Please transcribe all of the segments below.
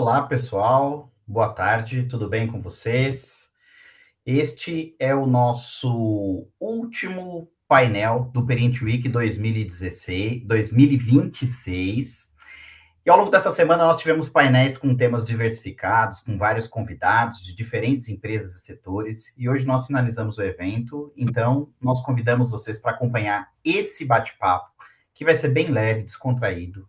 Olá, pessoal. Boa tarde, tudo bem com vocês? Este é o nosso último painel do Perint Week 2016, 2026. E ao longo dessa semana nós tivemos painéis com temas diversificados, com vários convidados de diferentes empresas e setores. E hoje nós finalizamos o evento, então nós convidamos vocês para acompanhar esse bate-papo, que vai ser bem leve, descontraído,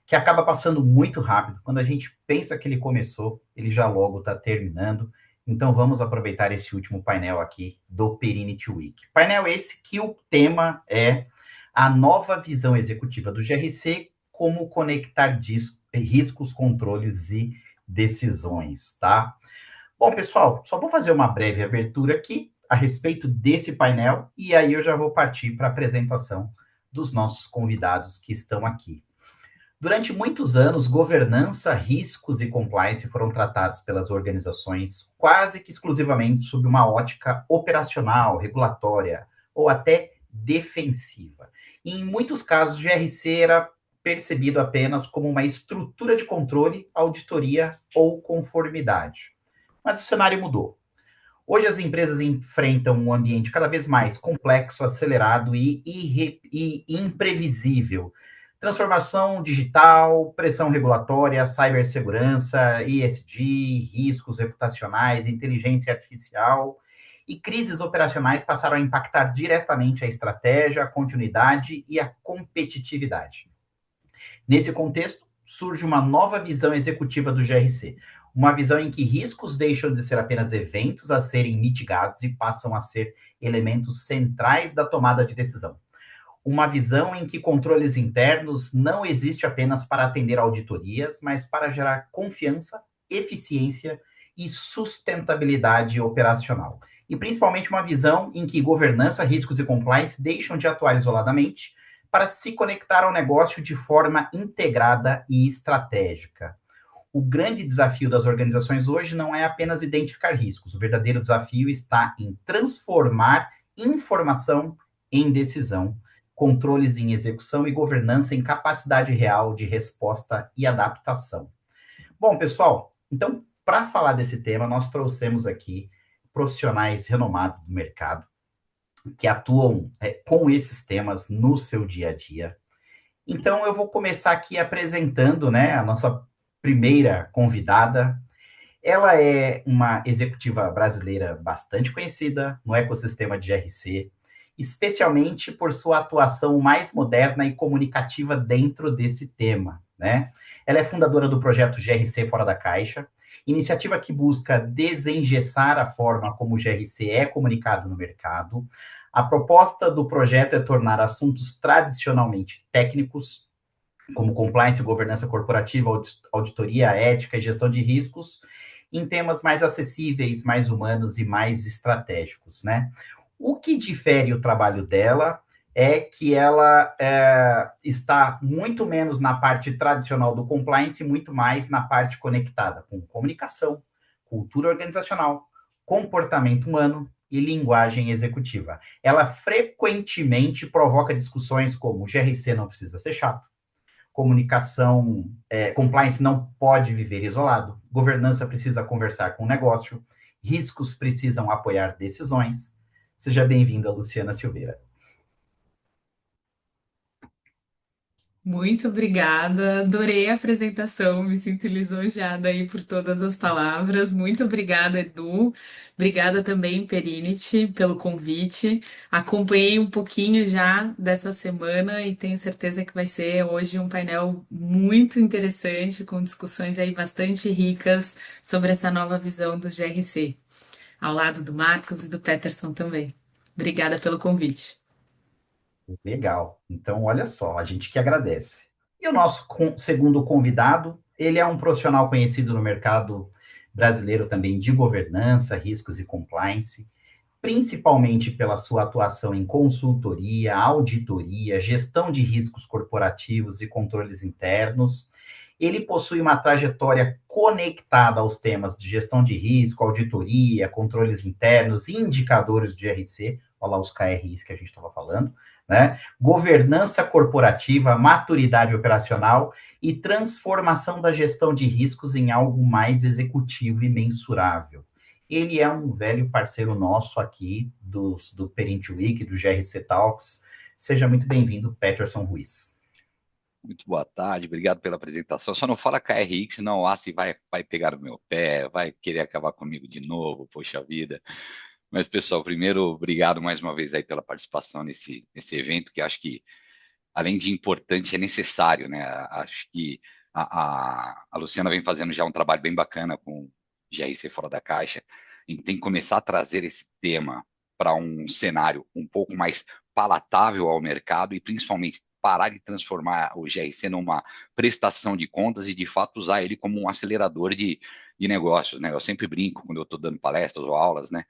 que acaba passando muito rápido. Quando a gente pensa que ele começou, ele já logo está terminando. Então vamos aproveitar esse último painel aqui do Perinity Week. Painel esse que o tema é a nova visão executiva do GRC, como conectar riscos, controles e decisões, tá? Bom, pessoal, só vou fazer uma breve abertura aqui a respeito desse painel e aí eu já vou partir para a apresentação dos nossos convidados que estão aqui. Durante muitos anos, governança, riscos e compliance foram tratados pelas organizações quase que exclusivamente sob uma ótica operacional, regulatória ou até defensiva. E em muitos casos, o GRC era percebido apenas como uma estrutura de controle, auditoria ou conformidade. Mas o cenário mudou. Hoje as empresas enfrentam um ambiente cada vez mais complexo, acelerado e imprevisível. Transformação digital, pressão regulatória, cibersegurança, ESG, riscos reputacionais, inteligência artificial e crises operacionais passaram a impactar diretamente a estratégia, a continuidade e a competitividade. Nesse contexto, surge uma nova visão executiva do GRC, uma visão em que riscos deixam de ser apenas eventos a serem mitigados e passam a ser elementos centrais da tomada de decisão. Uma visão em que controles internos não existe apenas para atender auditorias, mas para gerar confiança, eficiência e sustentabilidade operacional. E principalmente uma visão em que governança, riscos e compliance deixam de atuar isoladamente para se conectar ao negócio de forma integrada e estratégica. O grande desafio das organizações hoje não é apenas identificar riscos, o verdadeiro desafio está em transformar informação em decisão, controles em execução e governança em capacidade real de resposta e adaptação. Bom, pessoal, então, para falar desse tema, nós trouxemos aqui profissionais renomados do mercado que atuam com esses temas no seu dia a dia. Então, eu vou começar aqui apresentando, né, a nossa primeira convidada. Ela é uma executiva brasileira bastante conhecida no ecossistema de GRC, especialmente por sua atuação mais moderna e comunicativa dentro desse tema, né? Ela é fundadora do projeto GRC Fora da Caixa, iniciativa que busca desengessar a forma como o GRC é comunicado no mercado. A proposta do projeto é tornar assuntos tradicionalmente técnicos, como compliance, governança corporativa, auditoria, ética e gestão de riscos, em temas mais acessíveis, mais humanos e mais estratégicos, né? O que difere o trabalho dela é que ela está muito menos na parte tradicional do compliance e muito mais na parte conectada com comunicação, cultura organizacional, comportamento humano e linguagem executiva. Ela frequentemente provoca discussões como GRC não precisa ser chato, comunicação, compliance não pode viver isolado, governança precisa conversar com o negócio, riscos precisam apoiar decisões. Seja bem-vinda, Luciana Silveira. Muito obrigada, adorei a apresentação, me sinto lisonjeada aí por todas as palavras. Muito obrigada, Edu. Obrigada também, Perinity, pelo convite. Acompanhei um pouquinho já dessa semana e tenho certeza que vai ser hoje um painel muito interessante, com discussões aí bastante ricas sobre essa nova visão do GRC, ao lado do Marcos e do Peterson também. Obrigada pelo convite. Legal. Então, olha só, a gente que agradece. E o nosso segundo convidado, ele é um profissional conhecido no mercado brasileiro também de governança, riscos e compliance, principalmente pela sua atuação em consultoria, auditoria, gestão de riscos corporativos e controles internos. Ele possui uma trajetória conectada aos temas de gestão de risco, auditoria, controles internos e indicadores de GRC, olha lá os KRIs que a gente estava falando, né? Governança corporativa, maturidade operacional e transformação da gestão de riscos em algo mais executivo e mensurável. Ele é um velho parceiro nosso aqui do Perint Week, do GRC Talks. Seja muito bem-vindo, Peterson Ruiz. Muito boa tarde, obrigado pela apresentação. Só não fala KRX, senão o Assi vai pegar no meu pé, vai querer acabar comigo de novo, poxa vida. Mas, pessoal, primeiro, obrigado mais uma vez aí pela participação nesse evento, que acho que, além de importante, é necessário, né? Acho que a Luciana vem fazendo já um trabalho bem bacana com o GRC Fora da Caixa. A gente tem que começar a trazer esse tema para um cenário um pouco mais palatável ao mercado e, principalmente, parar de transformar o GRC numa prestação de contas e, de fato, usar ele como um acelerador de negócios, né? Eu sempre brinco quando eu estou dando palestras ou aulas, né?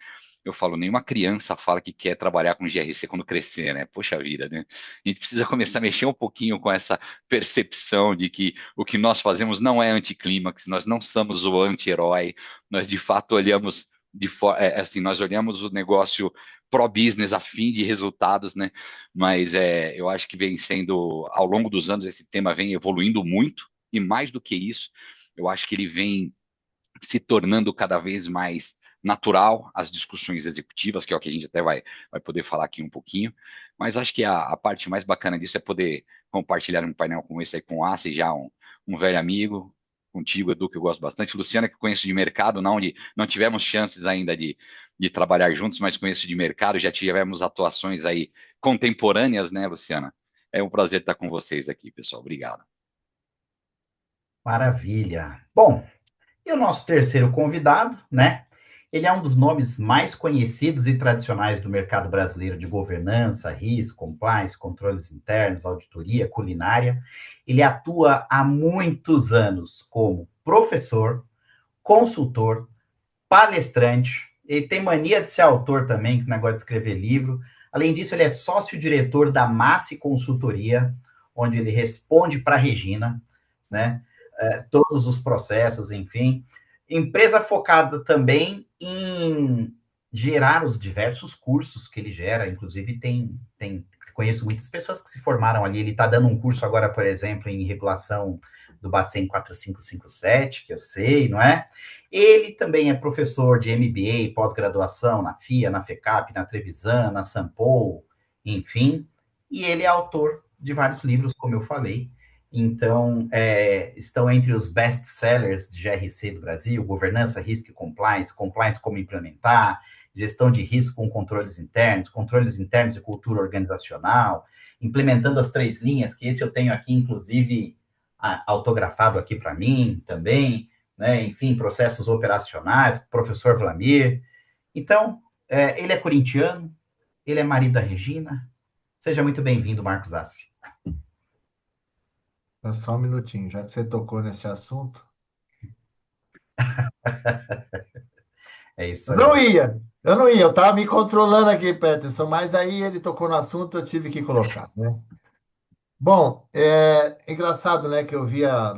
Eu falo, nenhuma criança fala que quer trabalhar com GRC quando crescer, né? Poxa vida, né? A gente precisa começar a mexer um pouquinho com essa percepção de que o que nós fazemos não é anticlímax, nós não somos o anti-herói, nós de fato olhamos assim, nós olhamos o negócio pró-business a fim de resultados, né? Mas eu acho que vem sendo, ao longo dos anos, esse tema vem evoluindo muito, e mais do que isso, eu acho que ele vem se tornando cada vez mais natural as discussões executivas, que é o que a gente até vai poder falar aqui um pouquinho, mas acho que a parte mais bacana disso é poder compartilhar um painel como esse aí com o Assi, já um velho amigo, contigo, Edu, que eu gosto bastante, Luciana, que eu conheço de mercado, não, não tivemos chances ainda de trabalhar juntos, mas conheço de mercado, já tivemos atuações aí contemporâneas, né, Luciana? É um prazer estar com vocês aqui, pessoal. Obrigado. Maravilha. Bom, e o nosso terceiro convidado, né? Ele é um dos nomes mais conhecidos e tradicionais do mercado brasileiro de governança, risco, compliance, controles internos, auditoria, culinária. Ele atua há muitos anos como professor, consultor, palestrante. Ele tem mania de ser autor também, que negócio de escrever livro. Além disso, ele é sócio-diretor da Massi Consultoria, onde ele responde para a Regina, né? Todos os processos, enfim. Empresa focada também em gerar os diversos cursos que ele gera, inclusive conheço muitas pessoas que se formaram ali. Ele está dando um curso agora, por exemplo, em regulação do Bacen 4557, que eu sei, não é? Ele também é professor de MBA, pós-graduação na FIA, na FECAP, na Trevisan, na Sampo, enfim, e ele é autor de vários livros, como eu falei. Então, estão entre os best-sellers de GRC do Brasil: governança, risco e compliance, compliance como implementar, gestão de risco com controles internos e cultura organizacional, implementando as 3 linhas, que esse eu tenho aqui, inclusive, autografado aqui para mim também, né? Enfim, processos operacionais, professor Vlamir. Então, ele é corintiano, ele é marido da Regina. Seja muito bem-vindo, Marcos Assi. Só um minutinho, já que você tocou nesse assunto. É isso Eu aí. não ia, eu não ia, eu estava me controlando aqui, Peterson, mas aí ele tocou no assunto, eu tive que colocar, né? Bom, é engraçado, né, que eu vi a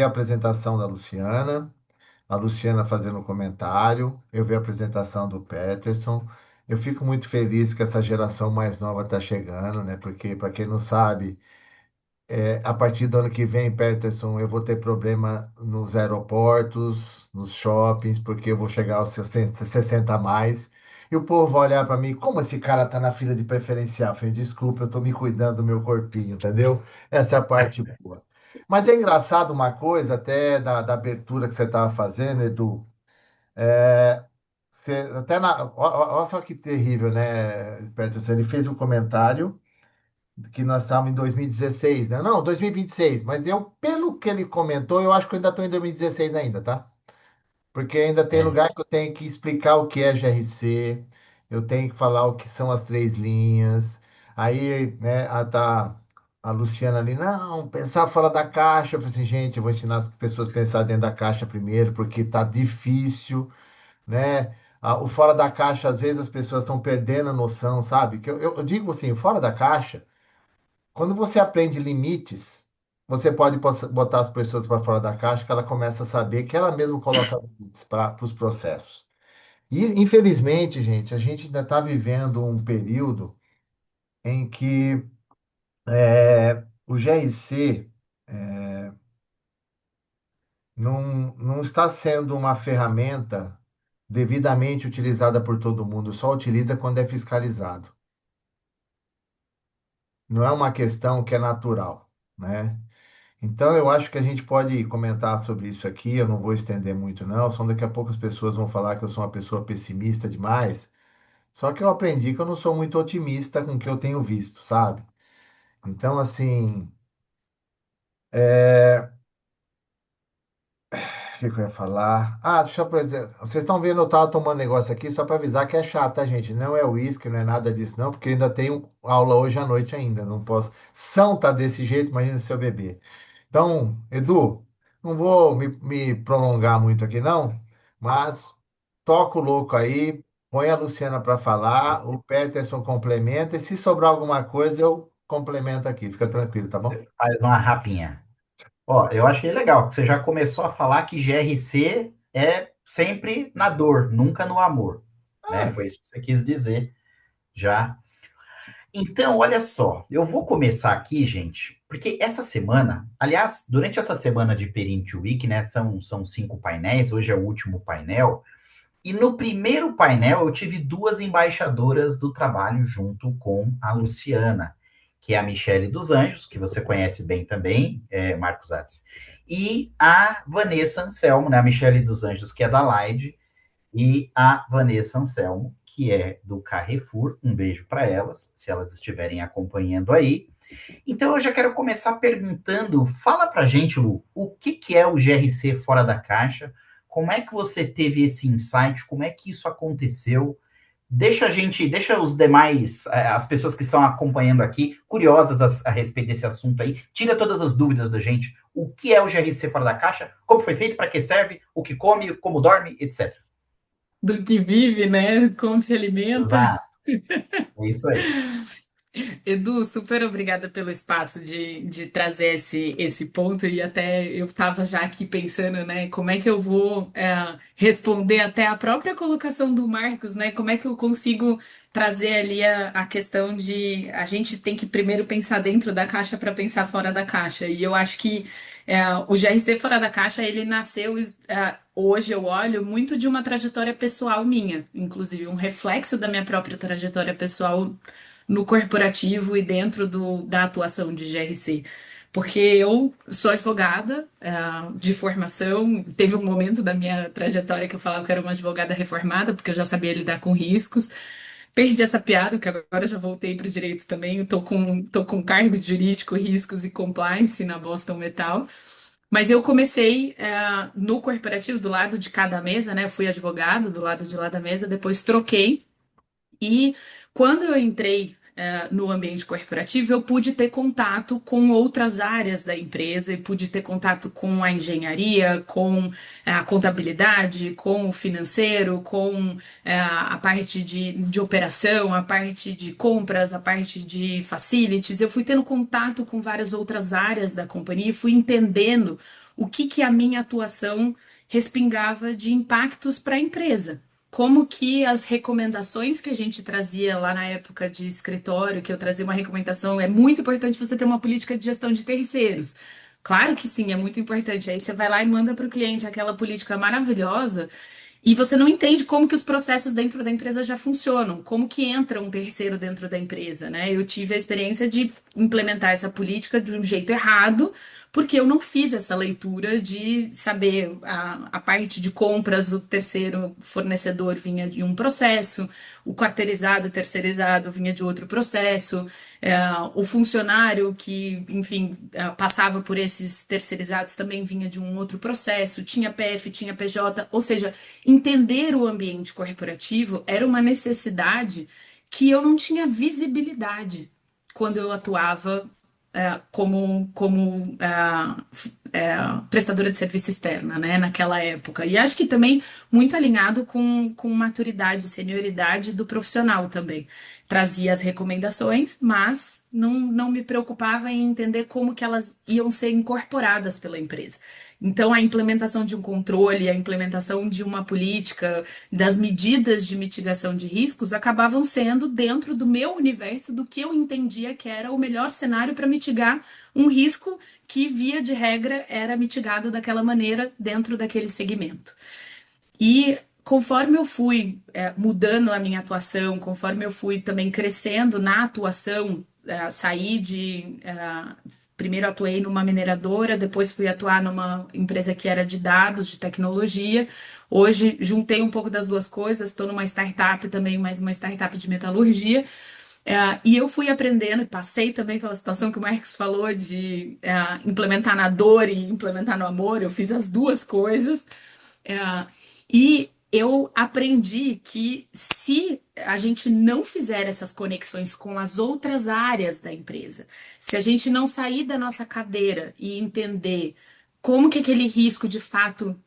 apresentação da Luciana, a Luciana fazendo um comentário, eu vi a apresentação do Peterson. Eu fico muito feliz que essa geração mais nova está chegando, né? Porque, para quem não sabe, a partir do ano que vem, Peterson, eu vou ter problema nos aeroportos, nos shoppings, porque eu vou chegar aos 60 a mais. E o povo vai olhar para mim, como esse cara tá na fila de preferencial? Eu falei, desculpa, eu tô me cuidando do meu corpinho, entendeu? Essa é a parte boa. Mas é engraçado uma coisa, até da abertura que você estava fazendo, Edu. Até olha só que terrível, né, Peterson? Ele fez um comentário que nós estávamos em 2016, né? Não, 2026, mas pelo que ele comentou, eu acho que eu ainda estou em 2016 ainda, tá? Porque ainda tem É, lugar que eu tenho que explicar o que é GRC, eu tenho que falar o que são as 3 linhas. Aí, né, a Luciana ali, não, pensar fora da caixa. Eu falei assim, gente, eu vou ensinar as pessoas a pensar dentro da caixa primeiro, porque tá difícil, né? O fora da caixa, às vezes as pessoas estão perdendo a noção, sabe? Que eu digo assim, fora da caixa. Quando você aprende limites, você pode botar as pessoas para fora da caixa, que ela começa a saber que ela mesma coloca limites para os processos. E, infelizmente, gente, a gente ainda está vivendo um período em que o GRC não está sendo uma ferramenta devidamente utilizada por todo mundo, só utiliza quando é fiscalizado. Não é uma questão que é natural, né? Então, eu acho que a gente pode comentar sobre isso aqui. Eu não vou estender muito, não. Só daqui a pouco as pessoas vão falar que eu sou uma pessoa pessimista demais. Só que eu aprendi que eu não sou muito otimista com o que eu tenho visto, sabe? Então, assim, o que que eu ia falar? Ah, deixa eu, por exemplo, vocês estão vendo, eu tava tomando negócio aqui só para avisar que é chato, tá, gente? Não é uísque, não é nada disso, não, porque ainda tenho aula hoje à noite ainda. Não posso. São tá desse jeito, imagina se eu beber. Então, Edu, não vou me prolongar muito aqui, não, mas toca o louco aí, põe a Luciana para falar, o Peterson complementa, e se sobrar alguma coisa, eu complemento aqui, fica tranquilo, tá bom? Faz uma rapinha. Ó, eu achei legal que você já começou a falar que GRC é sempre na dor, nunca no amor, né? Ah, Foi isso que você quis dizer já. Então, olha só, eu vou começar aqui, gente, porque essa semana, aliás, durante essa semana de Perint Week, né, são 5 painéis, hoje é o último painel, e no primeiro painel eu tive duas embaixadoras do trabalho junto com a Luciana, que é a Michele dos Anjos, que você conhece bem também, Marcos Assi, e a Vanessa Anselmo, né, a Michele dos Anjos, que é da Lied, e a Vanessa Anselmo, que é do Carrefour. Um beijo para elas, se elas estiverem acompanhando aí. Então eu já quero começar perguntando, fala pra gente, Lu, o que que é o GRC fora da caixa? Como é que você teve esse insight? Como é que isso aconteceu? Deixa os demais, as pessoas que estão acompanhando aqui, curiosas a respeito desse assunto aí. Tira todas as dúvidas da gente. O que é o GRC fora da caixa? Como foi feito? Para que serve? O que come? Como dorme? Etc. Do que vive, né? Como se alimenta. Exato. É isso aí. Edu, super obrigada pelo espaço de trazer esse ponto. E até eu estava já aqui pensando, né, como é que eu vou responder até a própria colocação do Marcos, né? Como é que eu consigo trazer ali a questão de a gente tem que primeiro pensar dentro da caixa para pensar fora da caixa. E eu acho que o GRC fora da caixa, ele nasceu, hoje eu olho, muito de uma trajetória pessoal minha, inclusive um reflexo da minha própria trajetória pessoal no corporativo e dentro da atuação de GRC. Porque eu sou advogada, de formação. Teve um momento da minha trajetória que eu falava que eu era uma advogada reformada, porque eu já sabia lidar com riscos. Perdi essa piada, que agora já voltei para o direito também. Tô com cargo de jurídico, riscos e compliance na Boston Metal. Mas eu comecei no corporativo, do lado de cada mesa, né? Eu fui advogada do lado de lá da mesa, depois troquei e quando eu entrei no ambiente corporativo, eu pude ter contato com outras áreas da empresa, e pude ter contato com a engenharia, com a contabilidade, com o financeiro, com a parte de operação, a parte de compras, a parte de facilities. Eu fui tendo contato com várias outras áreas da companhia e fui entendendo o que a minha atuação respingava de impactos para a empresa. Como que as recomendações que a gente trazia lá na época de escritório, que eu trazia uma recomendação, é muito importante você ter uma política de gestão de terceiros. Claro que sim, é muito importante. Aí você vai lá e manda para o cliente aquela política maravilhosa e você não entende como que os processos dentro da empresa já funcionam, como que entra um terceiro dentro da empresa, né? Eu tive a experiência de implementar essa política de um jeito errado, porque eu não fiz essa leitura de saber a parte de compras, o terceiro fornecedor vinha de um processo, o quarteirizado, terceirizado vinha de outro processo, o funcionário que, enfim, passava por esses terceirizados também vinha de um outro processo, tinha PF, tinha PJ, ou seja, entender o ambiente corporativo era uma necessidade que eu não tinha visibilidade quando eu atuava como prestadora de serviço externa, né, naquela época. E acho que também muito alinhado com maturidade, senioridade do profissional também. Trazia as recomendações, mas não me preocupava em entender como que elas iam ser incorporadas pela empresa. Então, a implementação de um controle, a implementação de uma política, das medidas de mitigação de riscos acabavam sendo dentro do meu universo do que eu entendia que era o melhor cenário para mitigar um risco que, via de regra, era mitigado daquela maneira dentro daquele segmento. E conforme eu fui mudando a minha atuação, conforme eu fui também crescendo na atuação, saí de. Primeiro atuei numa mineradora, depois fui atuar numa empresa que era de dados, de tecnologia. Hoje juntei um pouco das duas coisas, estou numa startup também, mais uma startup de metalurgia. E eu fui aprendendo e passei também pela situação que o Marcos falou de implementar na dor e implementar no amor. Eu fiz as duas coisas. É, e eu aprendi que se a gente não fizer essas conexões com as outras áreas da empresa, se a gente não sair da nossa cadeira e entender como que aquele risco de fato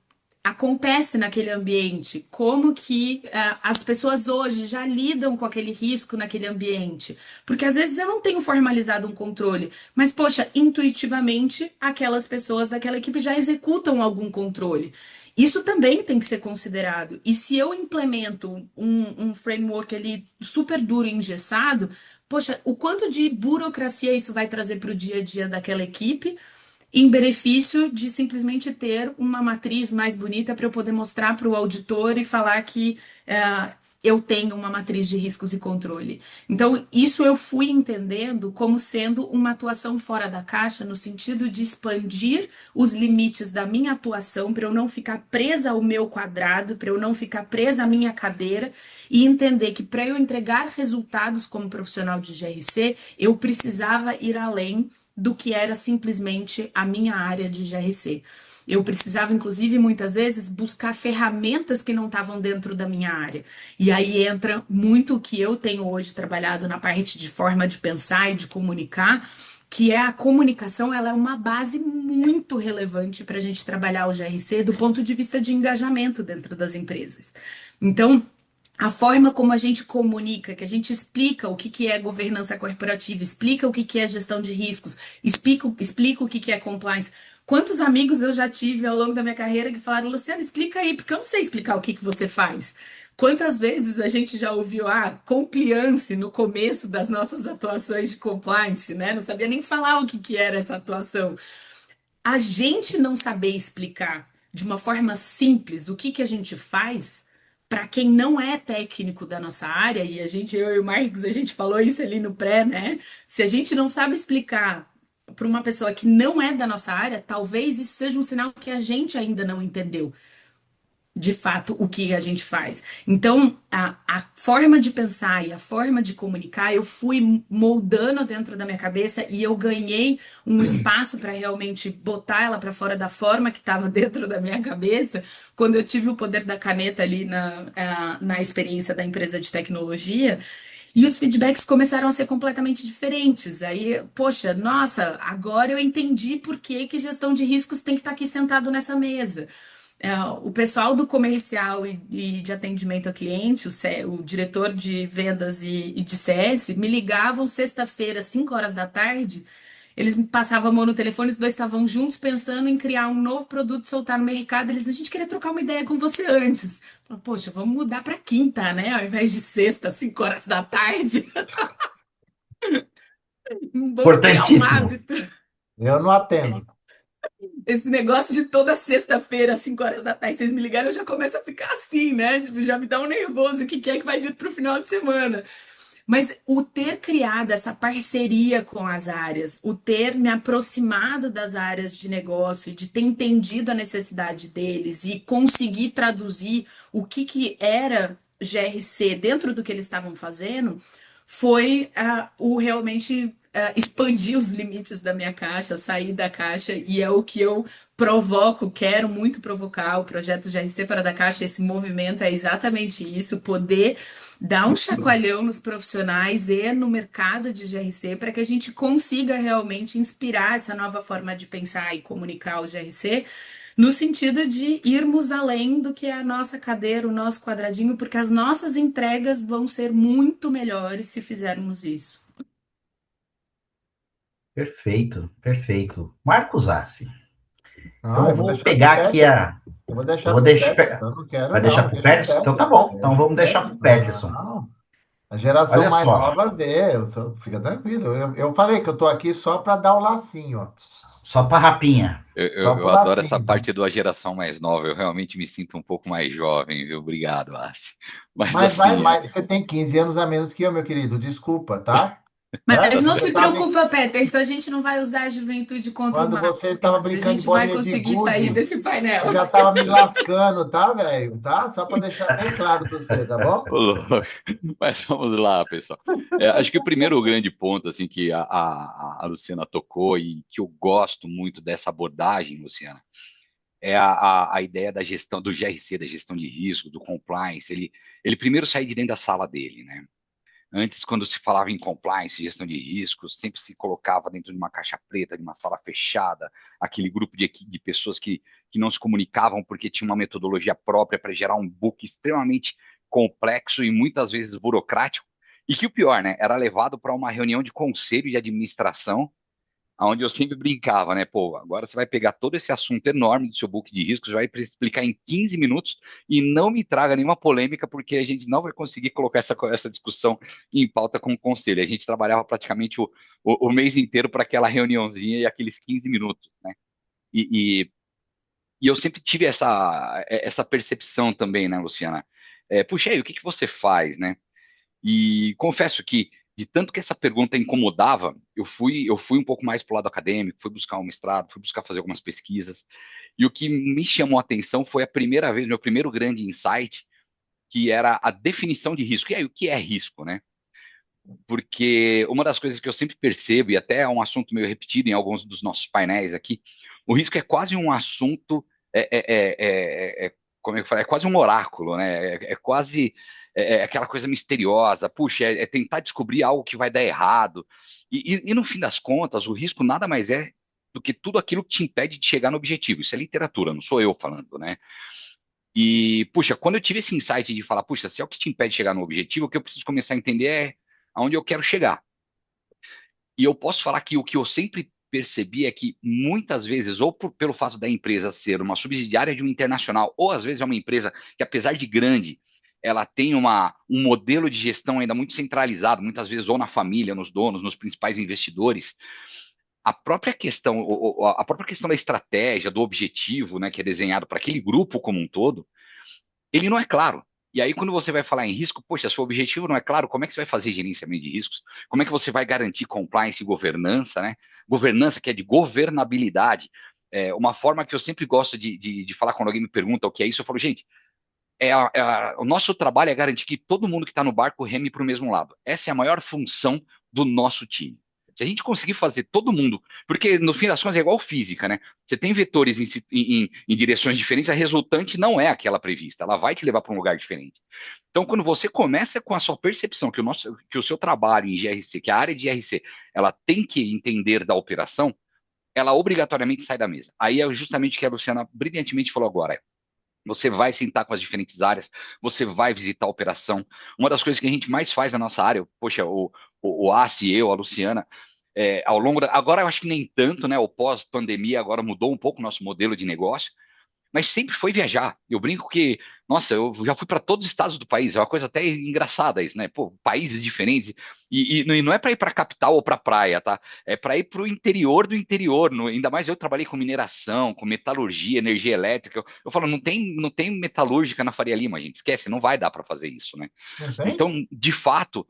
acontece naquele ambiente, como que as pessoas hoje já lidam com aquele risco naquele ambiente. Porque às vezes eu não tenho formalizado um controle, mas poxa, intuitivamente aquelas pessoas daquela equipe já executam algum controle. Isso também tem que ser considerado. E se eu implemento um framework ali super duro e engessado, poxa, o quanto de burocracia isso vai trazer para o dia a dia daquela equipe, em benefício de simplesmente ter uma matriz mais bonita para eu poder mostrar para o auditor e falar que eu tenho uma matriz de riscos e controle. Então, isso eu fui entendendo como sendo uma atuação fora da caixa, no sentido de expandir os limites da minha atuação, para eu não ficar presa ao meu quadrado, para eu não ficar presa à minha cadeira, e entender que para eu entregar resultados como profissional de GRC, eu precisava ir além do que era simplesmente a minha área de GRC. Eu precisava, inclusive, muitas vezes, buscar ferramentas que não estavam dentro da minha área. E aí entra muito o que eu tenho hoje trabalhado na parte de forma de pensar e de comunicar, que é a comunicação. Ela é uma base muito relevante para a gente trabalhar o GRC do ponto de vista de engajamento dentro das empresas. Então, a forma como a gente comunica, que a gente explica o que é governança corporativa, explica o que é gestão de riscos, explica o que é compliance. Quantos amigos eu já tive ao longo da minha carreira que falaram, Luciana, explica aí, porque eu não sei explicar o que você faz. Quantas vezes a gente já ouviu, compliance no começo das nossas atuações de compliance, né? Não sabia nem falar o que era essa atuação. A gente não saber explicar de uma forma simples o que a gente faz, para quem não é técnico da nossa área, e eu e o Marcos, a gente falou isso ali no pré, né? Se a gente não sabe explicar para uma pessoa que não é da nossa área, talvez isso seja um sinal que a gente ainda não entendeu de fato o que a gente faz. Então, a forma de pensar e a forma de comunicar, eu fui moldando dentro da minha cabeça e eu ganhei um espaço para realmente botar ela para fora da forma que estava dentro da minha cabeça, quando eu tive o poder da caneta ali na experiência da empresa de tecnologia. E os feedbacks começaram a ser completamente diferentes. Aí, poxa, nossa, agora eu entendi por que gestão de riscos tem que estar aqui sentado nessa mesa. O pessoal do comercial e de atendimento ao cliente, o diretor de vendas e de CS, me ligavam sexta-feira, 5 horas da tarde. Eles me passavam a mão no telefone, os dois estavam juntos pensando em criar um novo produto, soltar no mercado. A gente queria trocar uma ideia com você antes. Falei, poxa, vamos mudar para quinta, né? Ao invés de sexta, 5 horas da tarde. Vamos criar um Importantíssimo. hábito. Eu não atendo. Esse negócio de toda sexta-feira, às 5 horas da tarde, vocês me ligaram, eu já começo a ficar assim, né? Tipo, já me dá um nervoso, o que é que vai vir pro final de semana? Mas o ter criado essa parceria com as áreas, o ter me aproximado das áreas de negócio, de ter entendido a necessidade deles e conseguir traduzir o que era GRC dentro do que eles estavam fazendo, foi o realmente expandir os limites da minha caixa, sair da caixa, e é o que eu provoco, quero muito provocar o projeto GRC Fora da Caixa, esse movimento é exatamente isso, poder dar um chacoalhão nos profissionais e no mercado de GRC para que a gente consiga realmente inspirar essa nova forma de pensar e comunicar o GRC no sentido de irmos além do que é a nossa cadeira, o nosso quadradinho, porque as nossas entregas vão ser muito melhores se fizermos isso. Perfeito, perfeito. Marcos Assi. Então Ah, eu eu vou vou deixar pro pegar aqui Peterson. a. Eu vou Eu deixar vou pro deixar. Peterson. Eu não quero, Vai não. deixar para o Deixa pro Peterson? Então tá Peterson. bom. Então Deixa pro vamos deixar para o Peterson. Peterson. Não. A geração Olha mais só, nova vê. Fica tranquilo. Eu falei que eu tô aqui só para dar o lacinho, ó. só para rapinha. Eu, Só eu, pro eu adoro essa lacinho. parte da geração mais nova. Eu realmente me sinto um pouco mais jovem, viu? Obrigado, Assi. Mas Mas vai, assim, você tem 15 anos a menos que eu, meu querido. Desculpa, tá? Mas tá não Você se certo. tá preocupa, Peterson, a gente não vai usar a juventude contra o Quando você estava Marcos, a brincando de gente vai bolinha de conseguir sair gude, desse painel. eu já estava me lascando, tá, velho? Tá? Só para deixar bem claro para você, tá bom? Ô, louco. Mas vamos lá, pessoal. Acho que o primeiro grande ponto assim que a Luciana tocou e que eu gosto muito dessa abordagem, Luciana, é a ideia da gestão do GRC, da gestão de risco, do compliance. Ele primeiro sai de dentro da sala dele, né? Antes, quando se falava em compliance, gestão de riscos, sempre se colocava dentro de uma caixa preta, de uma sala fechada, aquele grupo de pessoas que não se comunicavam porque tinha uma metodologia própria para gerar um book extremamente complexo e muitas vezes burocrático. E que o pior, né, era levado para uma reunião de conselho de administração onde eu sempre brincava, né? Pô, agora você vai pegar todo esse assunto enorme do seu book de riscos, vai explicar em 15 minutos e não me traga nenhuma polêmica, porque a gente não vai conseguir colocar essa discussão em pauta com o conselho. A gente trabalhava praticamente o mês inteiro para aquela reuniãozinha e aqueles 15 minutos, né? E, e, e eu sempre tive essa percepção também, né, Luciana? Puxa, aí, o que que você faz, né? E confesso que, de tanto que essa pergunta incomodava, eu fui um pouco mais para o lado acadêmico, fui buscar um mestrado, fui buscar fazer algumas pesquisas. E o que me chamou a atenção foi a primeira vez, meu primeiro grande insight, que era a definição de risco. E aí, o que é risco, né? Porque uma das coisas que eu sempre percebo, e até é um assunto meio repetido em alguns dos nossos painéis aqui, o risco é quase um assunto, como é que fala? É quase um oráculo, né? É quase aquela coisa misteriosa. Puxa, é tentar descobrir algo que vai dar errado. E no fim das contas, o risco nada mais é do que tudo aquilo que te impede de chegar no objetivo. Isso é literatura, não sou eu falando, né? E, puxa, quando eu tive esse insight de falar, puxa, se é o que te impede de chegar no objetivo, o que eu preciso começar a entender é aonde eu quero chegar. E eu posso falar que o que eu sempre percebi é que muitas vezes, ou pelo fato da empresa ser uma subsidiária de uma internacional, ou às vezes é uma empresa que, apesar de grande, ela tem um modelo de gestão ainda muito centralizado, muitas vezes ou na família, nos donos, nos principais investidores. A própria questão da estratégia, do objetivo, né, que é desenhado para aquele grupo como um todo, ele não é claro. E aí, quando você vai falar em risco, poxa, seu objetivo não é claro, como é que você vai fazer gerenciamento de riscos? Como é que você vai garantir compliance e governança, né? Governança, que é de governabilidade. Uma forma que eu sempre gosto de falar quando alguém me pergunta o que é isso, eu falo, gente, o nosso trabalho é garantir que todo mundo que está no barco reme para o mesmo lado. Essa é a maior função do nosso time. Se a gente conseguir fazer todo mundo, porque no fim das contas é igual física, né? Você tem vetores em direções diferentes, a resultante não é aquela prevista, ela vai te levar para um lugar diferente. Então, quando você começa com a sua percepção que o seu trabalho em GRC, que a área de GRC, ela tem que entender da operação, ela obrigatoriamente sai da mesa. Aí é justamente o que a Luciana brilhantemente falou agora. Você vai sentar com as diferentes áreas, você vai visitar a operação. Uma das coisas que a gente mais faz na nossa área, poxa, o Assi, eu, a Luciana, ao longo agora eu acho que nem tanto, né? O pós-pandemia agora mudou um pouco o nosso modelo de negócio, mas sempre foi viajar. Eu brinco que, nossa, eu já fui para todos os estados do país, é uma coisa até engraçada isso, né? Pô, países diferentes, e não é para ir para a capital ou para a praia, tá? É para ir para o interior do interior, ainda mais eu trabalhei com mineração, com metalurgia, energia elétrica. Eu falo, não tem metalúrgica na Faria Lima, gente, esquece, não vai dar para fazer isso, né? Não tem? Então, de fato,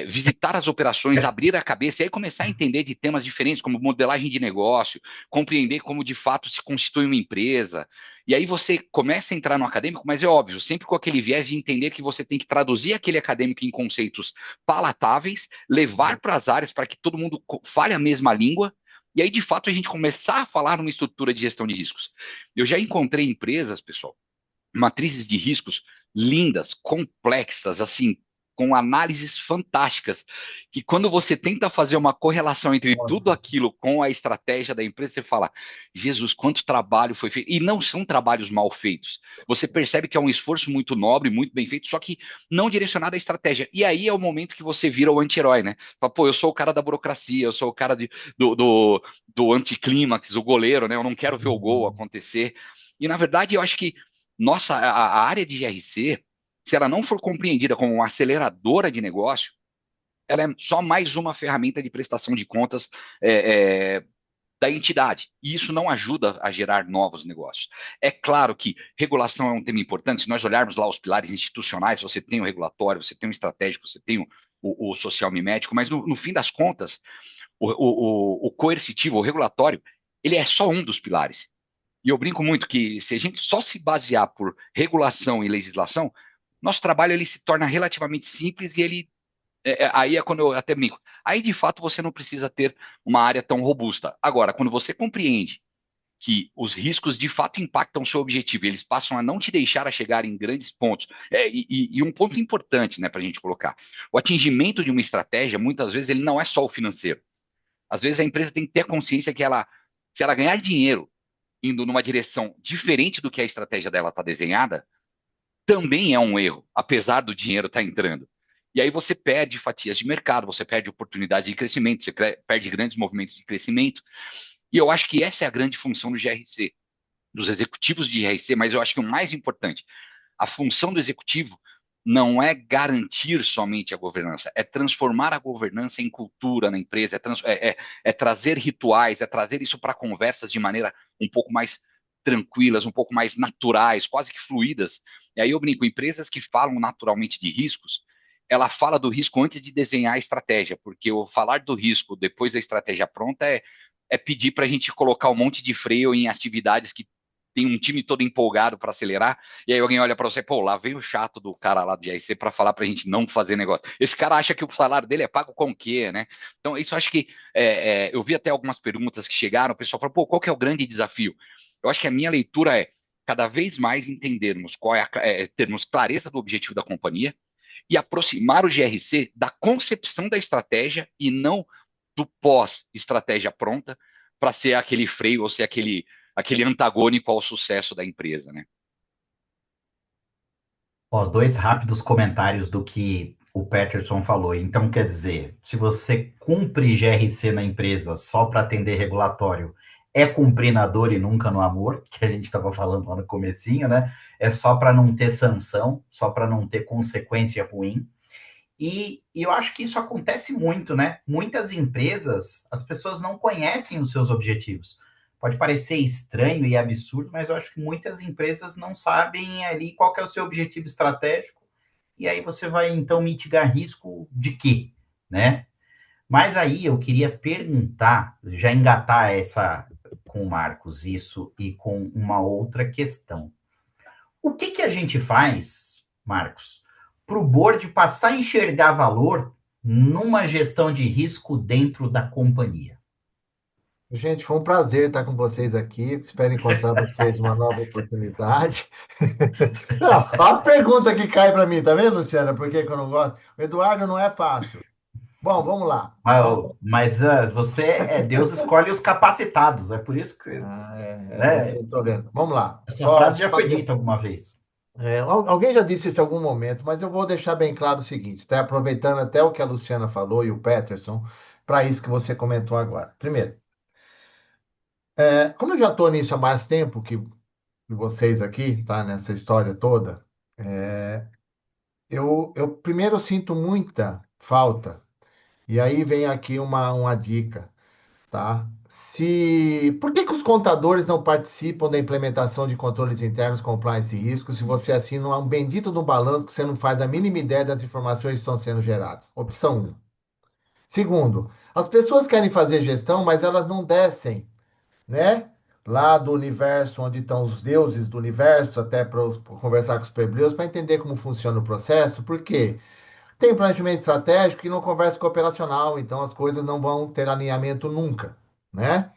visitar as operações, abrir a cabeça e aí começar a entender de temas diferentes, como modelagem de negócio, compreender como de fato se constitui uma empresa. E aí você começa a entrar no acadêmico, mas é óbvio. óbvio, sempre com aquele viés de entender que você tem que traduzir aquele acadêmico em conceitos palatáveis, levar para as áreas para que todo mundo fale a mesma língua, e aí, de fato, a gente começar a falar numa estrutura de gestão de riscos. Eu já encontrei empresas, pessoal, matrizes de riscos lindas, complexas, assim, com análises fantásticas, que quando você tenta fazer uma correlação entre tudo aquilo com a estratégia da empresa, você fala, Jesus, quanto trabalho foi feito. E não são trabalhos mal feitos. Você percebe que é um esforço muito nobre, muito bem feito, só que não direcionado à estratégia. E aí é o momento que você vira o anti-herói, né? Fala, pô, eu sou o cara da burocracia, eu sou o cara do anticlímax, o goleiro, né? Eu não quero ver o gol acontecer. E, na verdade, eu acho que nossa, a área de GRC, se ela não for compreendida como uma aceleradora de negócio, ela é só mais uma ferramenta de prestação de contas da entidade. E isso não ajuda a gerar novos negócios. É claro que regulação é um tema importante. Se nós olharmos lá os pilares institucionais, você tem o regulatório, você tem o estratégico, você tem o social mimético, mas no fim das contas, o coercitivo, o regulatório, ele é só um dos pilares. E eu brinco muito que se a gente só se basear por regulação e legislação, nosso trabalho ele se torna relativamente simples e ele aí é quando eu até brinco. Aí de fato você não precisa ter uma área tão robusta. Agora, quando você compreende que os riscos de fato impactam o seu objetivo, e eles passam a não te deixar a chegar em grandes pontos. E um ponto importante, né, para a gente colocar: o atingimento de uma estratégia, muitas vezes, ele não é só o financeiro. Às vezes a empresa tem que ter a consciência que ela, se ela ganhar dinheiro indo numa direção diferente do que a estratégia dela está desenhada, também é um erro, apesar do dinheiro estar entrando. E aí você perde fatias de mercado, você perde oportunidades de crescimento, você perde grandes movimentos de crescimento. E eu acho que essa é a grande função do GRC, dos executivos de GRC, mas eu acho que o mais importante, a função do executivo não é garantir somente a governança, é transformar a governança em cultura na empresa, é trazer rituais, é trazer isso para conversas de maneira um pouco mais tranquilas, um pouco mais naturais, quase que fluídas. E aí eu brinco, empresas que falam naturalmente de riscos, ela fala do risco antes de desenhar a estratégia, porque o falar do risco depois da estratégia pronta é pedir para a gente colocar um monte de freio em atividades que tem um time todo empolgado para acelerar, e aí alguém olha para você, pô, lá vem o chato do cara lá do GRC para falar para a gente não fazer negócio. Esse cara acha que o salário dele é pago com o quê, né? Então, isso acho que eu vi até algumas perguntas que chegaram, o pessoal falou, pô, qual que é o grande desafio? Eu acho que a minha leitura é cada vez mais entendermos termos clareza do objetivo da companhia e aproximar o GRC da concepção da estratégia e não do pós-estratégia pronta para ser aquele freio ou ser aquele antagônico ao sucesso da empresa, né? Ó, dois rápidos comentários do que o Peterson falou. Então, quer dizer, se você cumpre GRC na empresa só para atender regulatório, é cumprir na dor e nunca no amor, que a gente estava falando lá no comecinho, né? É só para não ter sanção, só para não ter consequência ruim. E eu acho que isso acontece muito, né? Muitas empresas, as pessoas não conhecem os seus objetivos. Pode parecer estranho e absurdo, mas eu acho que muitas empresas não sabem ali qual que é o seu objetivo estratégico. E aí você vai, então, mitigar risco de quê, né? Mas aí eu queria perguntar, já engatar essa com o Marcos, isso, e com uma outra questão. O que que a gente faz, Marcos, para o board passar a enxergar valor numa gestão de risco dentro da companhia? Gente, foi um prazer estar com vocês aqui. Espero encontrar vocês uma nova oportunidade. Não, olha as perguntas que caem para mim, tá vendo, Luciana? Por que que eu não gosto? O Eduardo não é fácil. Bom, vamos lá. Mas você Deus escolhe os capacitados, é por isso que, Eu né, estou vendo. Vamos lá. essa Só frase já foi dita alguma vez. alguém já disse isso em algum momento, mas eu vou deixar bem claro o seguinte, tá? Aproveitando até o que a Luciana falou e o Peterson, para isso que você comentou agora. Primeiro, como eu já estou nisso há mais tempo que vocês aqui, tá? Nessa história toda, eu primeiro sinto muita falta, e aí vem aqui uma dica, tá? Por que que os contadores não participam da implementação de controles internos, compliance e risco, se você assina um bendito de um balanço que você não faz a mínima ideia das informações que estão sendo geradas? Opção um. Segundo, as pessoas querem fazer gestão, mas elas não descem, né? lá do universo, onde estão os deuses do universo, até para conversar com os plebeus, para entender como funciona o processo. Por quê? Tem planejamento estratégico e não conversa com o operacional, então as coisas não vão ter alinhamento nunca, né?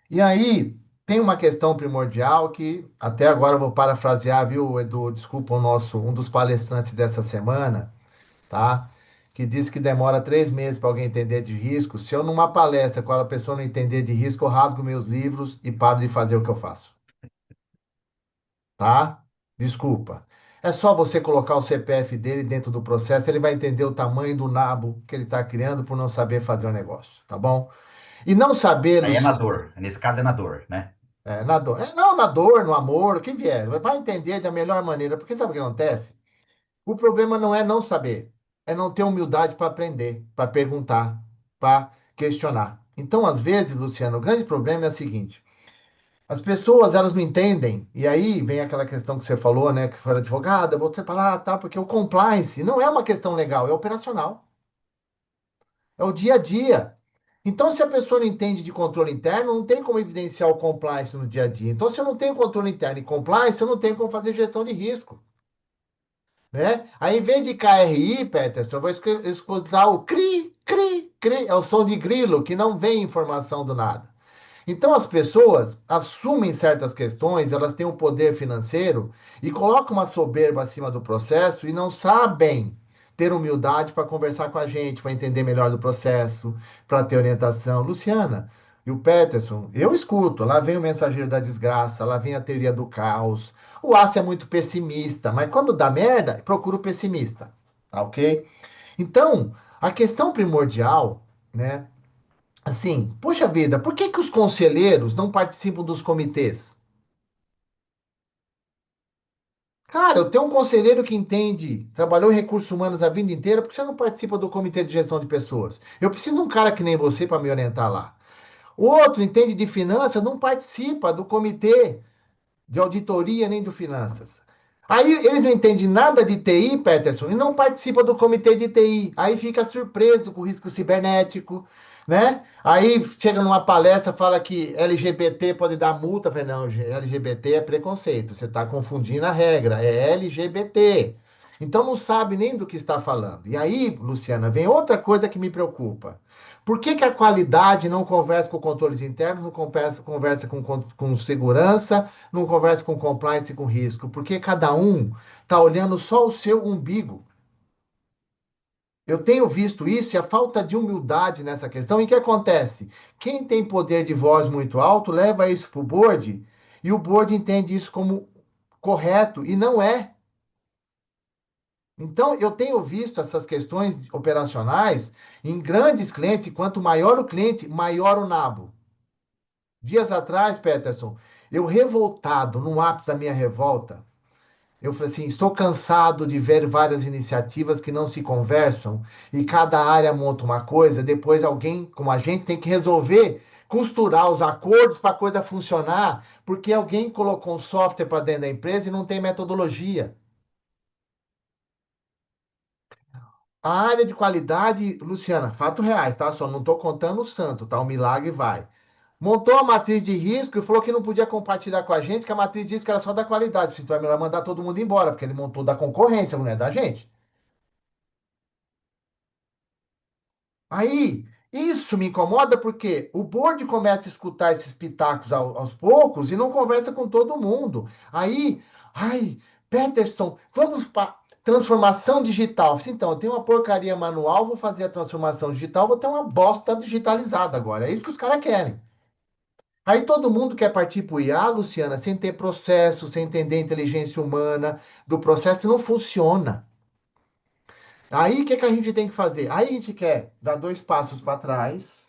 E aí, tem uma questão primordial que até agora eu vou parafrasear, viu, Edu? Desculpa um dos palestrantes dessa semana, tá? Que disse que demora 3 meses para alguém entender de risco. Se eu, numa palestra, quando a pessoa não entender de risco, eu rasgo meus livros e paro de fazer o que eu faço, tá? Desculpa. É só você colocar o CPF dele dentro do processo, ele vai entender o tamanho do nabo que ele está criando por não saber fazer o negócio, tá bom? E não saber, Aí é na Luciano, dor. Nesse caso é na dor, né? na dor, não, na dor, no amor, o que vier, vai entender da melhor maneira, porque sabe o que acontece? O problema não é não saber, é não ter humildade para aprender, para perguntar, para questionar. Então, às vezes, Luciano, o grande problema é o seguinte: as pessoas elas não entendem, e aí vem aquela questão que você falou, né, que foi advogada, você para lá, tá, porque o compliance não é uma questão legal, é operacional, é o dia a dia. Então, se a pessoa não entende de controle interno, não tem como evidenciar o compliance no dia a dia. Então, se eu não tenho controle interno e compliance, eu não tenho como fazer gestão de risco, né? Aí, em vez de KRI, Peterson, eu vou escutar o CRI, CRI, CRI, é o som de grilo, que não vem informação do nada. Então, as pessoas assumem certas questões, elas têm um poder financeiro e colocam uma soberba acima do processo e não sabem ter humildade para conversar com a gente, para entender melhor do processo, para ter orientação. Luciana e o Peterson, eu escuto, lá vem o mensageiro da desgraça, lá vem a teoria do caos. O Aço é muito pessimista, mas quando dá merda, procura o pessimista, tá ok? Então, a questão primordial, né? Assim, poxa vida, por que que os conselheiros não participam dos comitês? Cara, eu tenho um conselheiro que entende, trabalhou em recursos humanos a vida inteira, por que você não participa do comitê de gestão de pessoas? Eu preciso de um cara que nem você para me orientar lá. O outro entende de finanças, não participa do comitê de auditoria nem do finanças. Aí eles não entendem nada de TI, Peterson, e não participam do comitê de TI. Aí fica surpreso com o risco cibernético, né? Aí chega numa palestra, fala que LGBT pode dar multa. Eu falei, não, LGBT é preconceito. Você está confundindo a regra. É LGBT. Então não sabe nem do que está falando. E aí, Luciana, vem outra coisa que me preocupa. Por que que a qualidade não conversa com controles internos, não conversa com segurança, não conversa com compliance e com risco? Porque cada um está olhando só o seu umbigo. Eu tenho visto isso e a falta de humildade nessa questão. E o que acontece? Quem tem poder de voz muito alto leva isso para o board e o board entende isso como correto e não é. Então, eu tenho visto essas questões operacionais em grandes clientes. Quanto maior o cliente, maior o nabo. Dias atrás, Peterson, eu revoltado, no ápice da minha revolta, eu falei assim: estou cansado de ver várias iniciativas que não se conversam e cada área monta uma coisa, depois alguém, como a gente, tem que resolver, costurar os acordos para a coisa funcionar, porque alguém colocou um software para dentro da empresa e não tem metodologia. A área de qualidade, Luciana, fatos reais, tá? Só não estou contando o santo, tá? O milagre vai. Montou a matriz de risco e falou que não podia compartilhar com a gente, que a matriz de risco era só da qualidade. Então é melhor mandar todo mundo embora, porque ele montou da concorrência, não é da gente. Aí, isso me incomoda porque o board começa a escutar esses pitacos aos poucos e não conversa com todo mundo. Aí, ai, Peterson, vamos para transformação digital. Então, eu tenho uma porcaria manual, vou fazer a transformação digital, vou ter uma bosta digitalizada agora. É isso que os caras querem. Aí todo mundo quer partir para o IA, Luciana, sem ter processo, sem entender a inteligência humana do processo, não funciona. Aí o que que a gente tem que fazer? Aí a gente quer dar 2 passos para trás,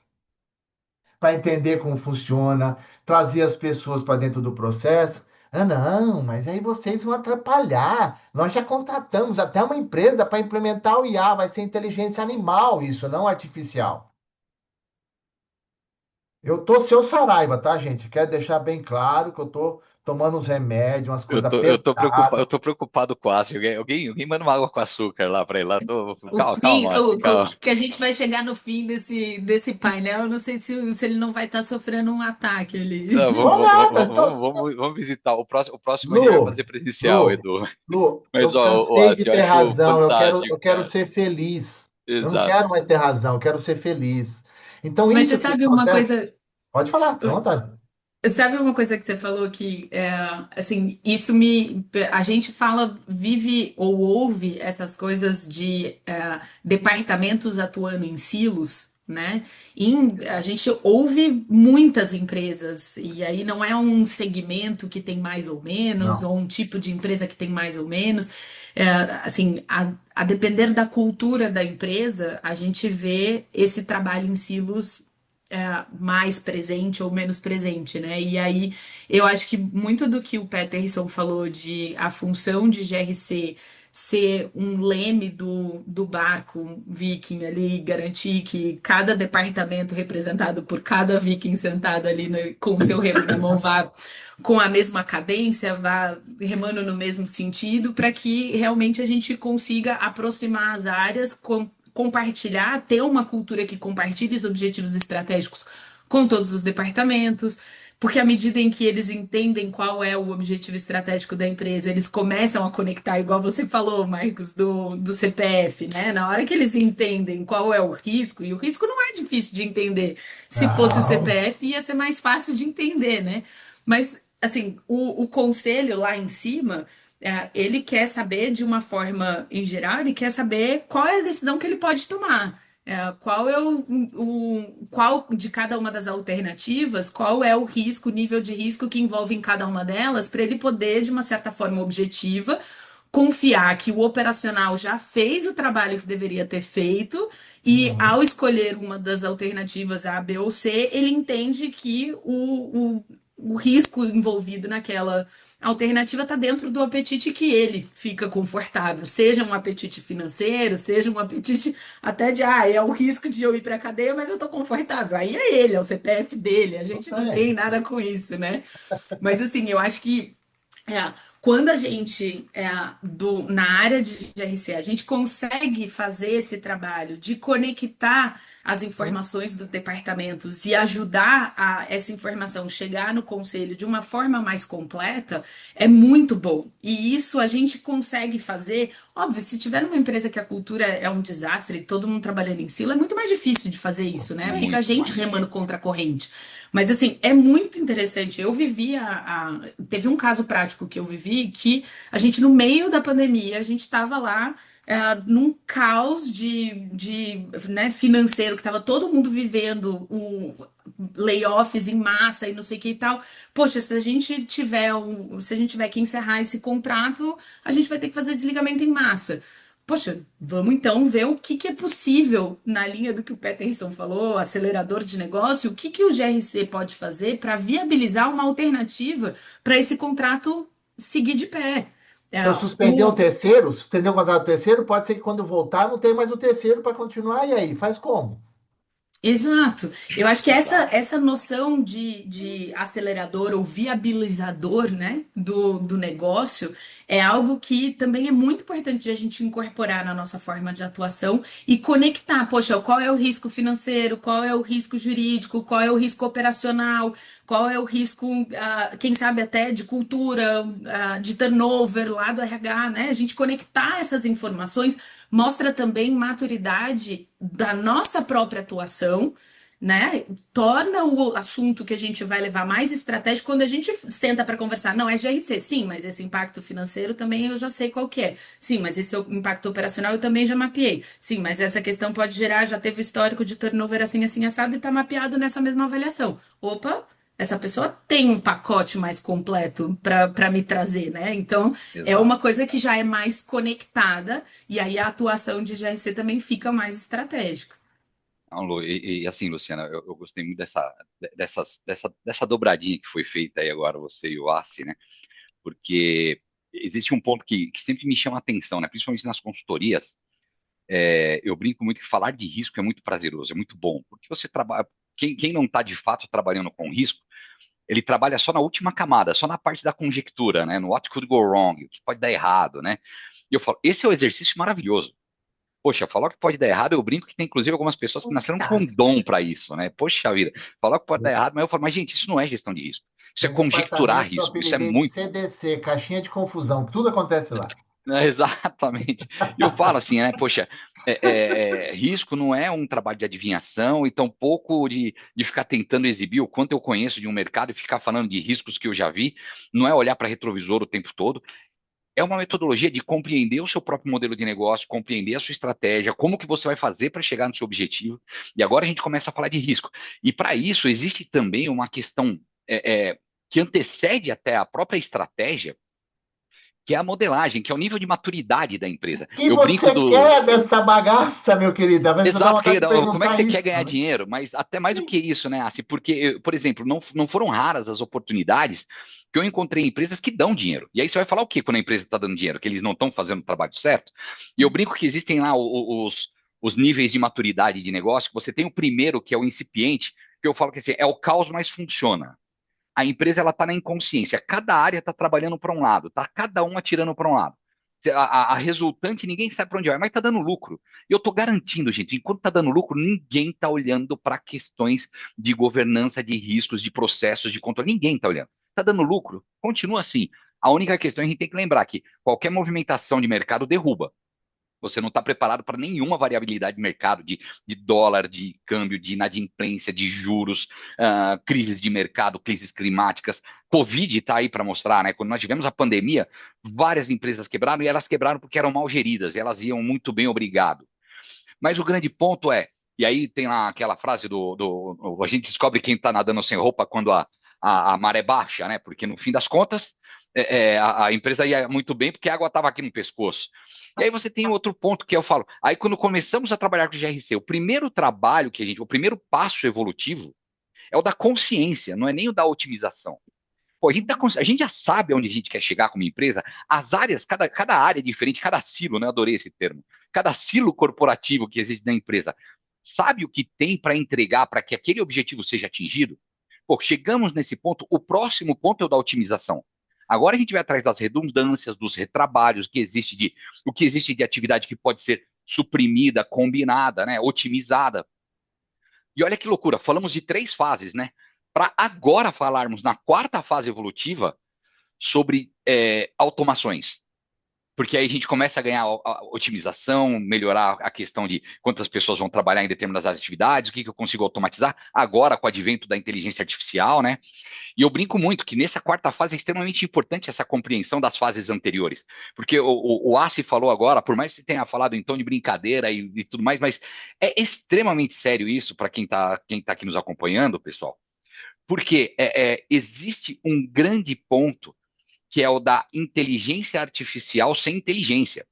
para entender como funciona, trazer as pessoas para dentro do processo. Ah, não, mas aí vocês vão atrapalhar. Nós já contratamos até uma empresa para implementar o IA, vai ser inteligência animal, isso, não artificial. Eu tô seu Saraiva, tá, gente? Quero deixar bem claro que eu tô tomando uns remédios, umas Eu coisas tô, eu tô preocupado, eu pesadas. tô preocupado com ácido. Alguém manda uma água com açúcar lá pra ele lá. O Calma, fim, calma, Márcio, calma. que a gente vai chegar no fim desse painel, eu não sei se ele não vai estar sofrendo um ataque ali. Não, Tô nada, tô... vamos visitar. O próximo a gente vai Lu, fazer presencial, Lu, Edu. Lu, Mas, eu ó, cansei de assim, eu ter acho razão, fantástico, eu quero cara. ser feliz. Eu não Exato. quero mais ter razão, eu quero ser feliz. Então, Mas você isso que sabe uma acontece, coisa? pode falar, fica à vontade. Sabe uma coisa que você falou que, assim, isso me. A gente fala, vive ou ouve essas coisas de departamentos atuando em silos, né? A gente ouve muitas empresas, e aí não é um segmento que tem mais ou menos, Não. ou um tipo de empresa que tem mais ou menos. Assim, a depender da cultura da empresa, a gente vê esse trabalho em silos mais presente ou menos presente, né? E aí eu acho que muito do que o Peterson falou de a função de GRC ser um leme do barco viking ali, garantir que cada departamento representado por cada viking sentado ali com o seu remo na mão vá com a mesma cadência, vá remando no mesmo sentido, para que realmente a gente consiga aproximar as áreas, compartilhar, ter uma cultura que compartilhe os objetivos estratégicos com todos os departamentos, porque à medida em que eles entendem qual é o objetivo estratégico da empresa, eles começam a conectar, igual você falou, Marcos, do CPF, né? Na hora que eles entendem qual é o risco, e o risco não é difícil de entender. Se fosse o Não. CPF, ia ser mais fácil de entender, né? Mas, assim, o conselho lá em cima ele quer saber de uma forma em geral, ele quer saber qual é a decisão que ele pode tomar. Qual é qual de cada uma das alternativas, qual é o risco, o nível de risco que envolve em cada uma delas, para ele poder, de uma certa forma objetiva, confiar que o operacional já fez o trabalho que deveria ter feito e, Uhum. ao escolher uma das alternativas A, B ou C, ele entende que o risco envolvido naquela alternativa está dentro do apetite que ele fica confortável, seja um apetite financeiro, seja um apetite até de, é o risco de eu ir para a cadeia, mas eu estou confortável. Aí é ele, é o CPF dele, a gente não tem É. nada com isso, né? Mas assim, eu acho que quando a gente, na área de GRC, a gente consegue fazer esse trabalho de conectar as informações dos departamentos e ajudar essa informação chegar no conselho de uma forma mais completa, é muito bom. E isso a gente consegue fazer. Óbvio, se tiver numa empresa que a cultura é um desastre, todo mundo trabalhando em silo, é muito mais difícil de fazer isso, né? Fica a Muito gente mais. remando contra a corrente. Mas assim, é muito interessante. Eu vivi teve um caso prático que eu vivi que a gente, no meio da pandemia, a gente estava lá num caos né, financeiro, que estava todo mundo vivendo layoffs em massa e não sei o que e tal. Poxa, se a gente tiver que encerrar esse contrato, a gente vai ter que fazer desligamento em massa. Poxa, vamos então ver o que é possível na linha do que o Peterson falou, acelerador de negócio, o que o GRC pode fazer para viabilizar uma alternativa para esse contrato seguir de pé. É, Então, suspender o o, terceiro, suspender o contrato do terceiro, pode ser que quando voltar não tenha mais o terceiro para continuar, e aí? Faz como? Exato. Eu acho que Exato. essa noção de acelerador ou viabilizador, né, do negócio é algo que também é muito importante de a gente incorporar na nossa forma de atuação e conectar. Poxa, qual é o risco financeiro, qual é o risco jurídico, qual é o risco operacional, qual é o risco, quem sabe até de cultura, de turnover lá do RH, né? A gente conectar essas informações mostra também maturidade da nossa própria atuação, né? Torna o assunto que a gente vai levar mais estratégico quando a gente senta para conversar. Não, é GRC, sim, mas esse impacto financeiro também eu já sei qual que é. Sim, mas esse impacto operacional eu também já mapeei. Sim, mas essa questão pode gerar, já teve o histórico de turnover assim, assim, assado e está mapeado nessa mesma avaliação. Opa, essa pessoa tem um pacote mais completo para me trazer, né? Então, é Exato. uma coisa que já é mais conectada e aí a atuação de GRC também fica mais estratégica. Não, assim, Luciana, eu gostei muito dessa dobradinha que foi feita aí agora, você e o Assi, né? Porque existe um ponto que sempre me chama a atenção, né? Principalmente nas consultorias. Eu brinco muito que falar de risco é muito prazeroso, é muito bom, porque você trabalha. Quem não está de fato trabalhando com risco ele trabalha só na última camada, só na parte da conjectura, né? No what could go wrong, o que pode dar errado, né? E eu falo, esse é um exercício maravilhoso. Poxa, falar que pode dar errado, eu brinco que tem inclusive algumas pessoas que nasceram com um dom para isso, né? Poxa vida, falar que pode dar errado, mas eu falo, mas gente, isso não é gestão de risco. Isso é No conjecturar departamento que eu risco, isso é apelidei de muito. CDC, caixinha de confusão, tudo acontece lá. Exatamente. E eu falo assim, né? Poxa, risco não é um trabalho de adivinhação e tampouco de ficar tentando exibir o quanto eu conheço de um mercado e ficar falando de riscos que eu já vi. Não é olhar para retrovisor o tempo todo. É uma metodologia de compreender o seu próprio modelo de negócio, compreender a sua estratégia, como que você vai fazer para chegar no seu objetivo. E agora a gente começa a falar de risco. E para isso existe também uma questão que antecede até a própria estratégia, que é a modelagem, que é o nível de maturidade da empresa. O que Eu brinco você do. quer dessa bagaça, meu querido? Às vezes você dá Exato, vontade de como é que perguntar você quer isso, ganhar né? dinheiro? Mas até mais do que isso, né, Assi? Porque, por exemplo, não foram raras as oportunidades que eu encontrei em empresas que dão dinheiro. E aí você vai falar o quê quando a empresa está dando dinheiro? Que eles não estão fazendo o trabalho certo? E eu brinco que existem lá os níveis de maturidade de negócio. Você tem o primeiro, que é o incipiente, que eu falo que assim, é o caos, mas funciona. A empresa ela está na inconsciência. Cada área está trabalhando para um lado, tá cada um atirando para um lado. A resultante, ninguém sabe para onde vai, mas está dando lucro. E eu estou garantindo, gente, enquanto está dando lucro, ninguém está olhando para questões de governança, de riscos, de processos, de controle. Ninguém está olhando. Está dando lucro, continua assim. A única questão é a gente tem que lembrar que qualquer movimentação de mercado derruba. Você não está preparado para nenhuma variabilidade de mercado, de dólar, de câmbio, de inadimplência, de juros, crises de mercado, crises climáticas. Covid está aí para mostrar, né? Quando nós tivemos a pandemia, várias empresas quebraram e elas quebraram porque eram mal geridas, e elas iam muito bem, obrigado. Mas o grande ponto é, e aí tem lá aquela frase a gente descobre quem está nadando sem roupa quando a maré baixa, né? Porque no fim das contas, a empresa ia muito bem porque a água estava aqui no pescoço. E aí você tem outro ponto que eu falo, aí quando começamos a trabalhar com o GRC, o primeiro trabalho o primeiro passo evolutivo é o da consciência, não é nem o da otimização. Pô, a gente já sabe onde a gente quer chegar como empresa, as áreas, cada área é diferente, cada silo, né? Eu adorei esse termo. Cada silo corporativo que existe na empresa sabe o que tem para entregar para que aquele objetivo seja atingido? Pô, chegamos nesse ponto, o próximo ponto é o da otimização. Agora a gente vai atrás das redundâncias, dos retrabalhos, o que existe de atividade que pode ser suprimida, combinada, né, otimizada. E olha que loucura, falamos de 3 fases, né? Para agora falarmos na 4ª fase evolutiva sobre automações. Porque aí a gente começa a ganhar a otimização, melhorar a questão de quantas pessoas vão trabalhar em determinadas atividades, o que eu consigo automatizar, agora com o advento da inteligência artificial, né? E eu brinco muito que nessa 4ª fase é extremamente importante essa compreensão das fases anteriores. Porque o Assi falou agora, por mais que você tenha falado em tom de brincadeira e tudo mais, mas é extremamente sério isso para quem tá aqui nos acompanhando, pessoal. Porque existe um grande ponto que é o da inteligência artificial sem inteligência.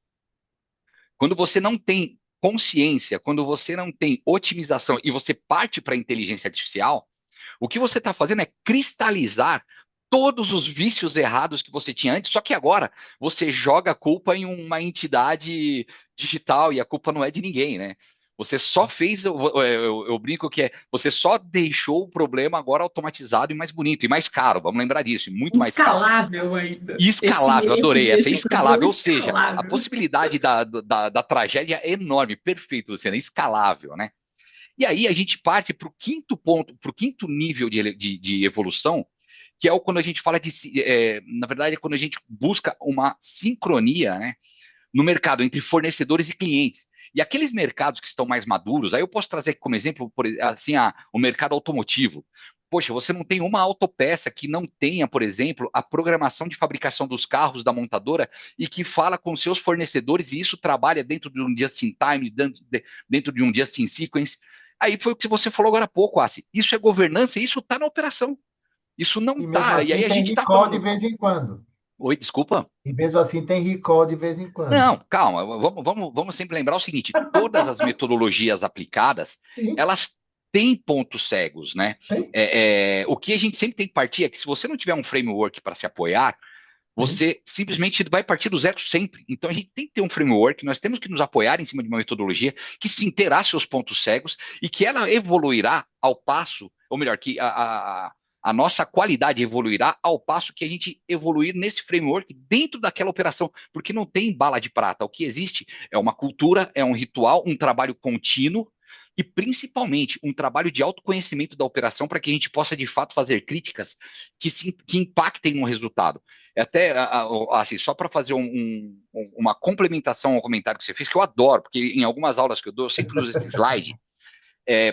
Quando você não tem consciência, quando você não tem otimização e você parte para a inteligência artificial, o que você está fazendo é cristalizar todos os vícios errados que você tinha antes, só que agora você joga a culpa em uma entidade digital e a culpa não é de ninguém, né? Você só fez, eu brinco que você só deixou o problema agora automatizado e mais bonito e mais caro, vamos lembrar disso, e muito mais caro. Escalável ainda. E Esse escalável, erro adorei e essa, esse problema escalável, ou seja, a escalável. possibilidade da tragédia é enorme, perfeito, Luciana, escalável, né? E aí a gente parte para o quinto ponto, para o quinto nível de evolução, que é quando a gente fala na verdade, é quando a gente busca uma sincronia, né, no mercado entre fornecedores e clientes. E aqueles mercados que estão mais maduros, aí eu posso trazer como exemplo, assim, o mercado automotivo. Poxa, você não tem uma autopeça que não tenha, por exemplo, a programação de fabricação dos carros da montadora e que fala com seus fornecedores e isso trabalha dentro de um just-in-time, dentro de um just-in-sequence. Aí foi o que você falou agora há pouco, Assi. Isso é governança e isso está na operação. Isso não E mesmo está. E aí assim a tem gente está recall de falando. vez em quando. Oi, desculpa. E mesmo assim tem recall de vez em quando. Não, calma, vamos sempre lembrar o seguinte: todas as metodologias aplicadas, Sim, elas têm pontos cegos, né? sim, O que a gente sempre tem que partir é que se você não tiver um framework para se apoiar, sim. você simplesmente vai partir do zero sempre. Então a gente tem que ter um framework, nós temos que nos apoiar em cima de uma metodologia que sim terá seus pontos cegos e que ela evoluirá ao passo, ou melhor, que A nossa qualidade evoluirá ao passo que a gente evoluir nesse framework dentro daquela operação, porque não tem bala de prata. O que existe é uma cultura, é um ritual, um trabalho contínuo e principalmente um trabalho de autoconhecimento da operação para que a gente possa de fato fazer críticas que impactem no resultado. É até assim, só para fazer uma complementação ao comentário que você fez, que eu adoro, porque em algumas aulas que eu dou, eu sempre uso esse slide.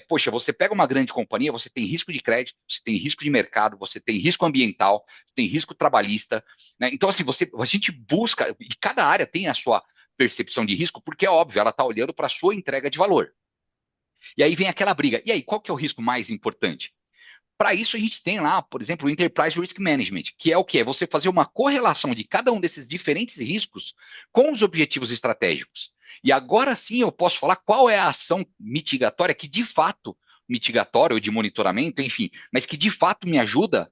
Poxa, você pega uma grande companhia, você tem risco de crédito, você tem risco de mercado, você tem risco ambiental, você tem risco trabalhista, né? Então, assim, a gente busca, e cada área tem a sua percepção de risco, porque é óbvio, ela está olhando para a sua entrega de valor. E aí vem aquela briga. E aí, qual que é o risco mais importante? Para isso, a gente tem lá, por exemplo, o Enterprise Risk Management, que é o que? É você fazer uma correlação de cada um desses diferentes riscos com os objetivos estratégicos. E agora sim eu posso falar qual é a ação mitigatória que de fato, mitigatória ou de monitoramento, enfim, mas que de fato me ajuda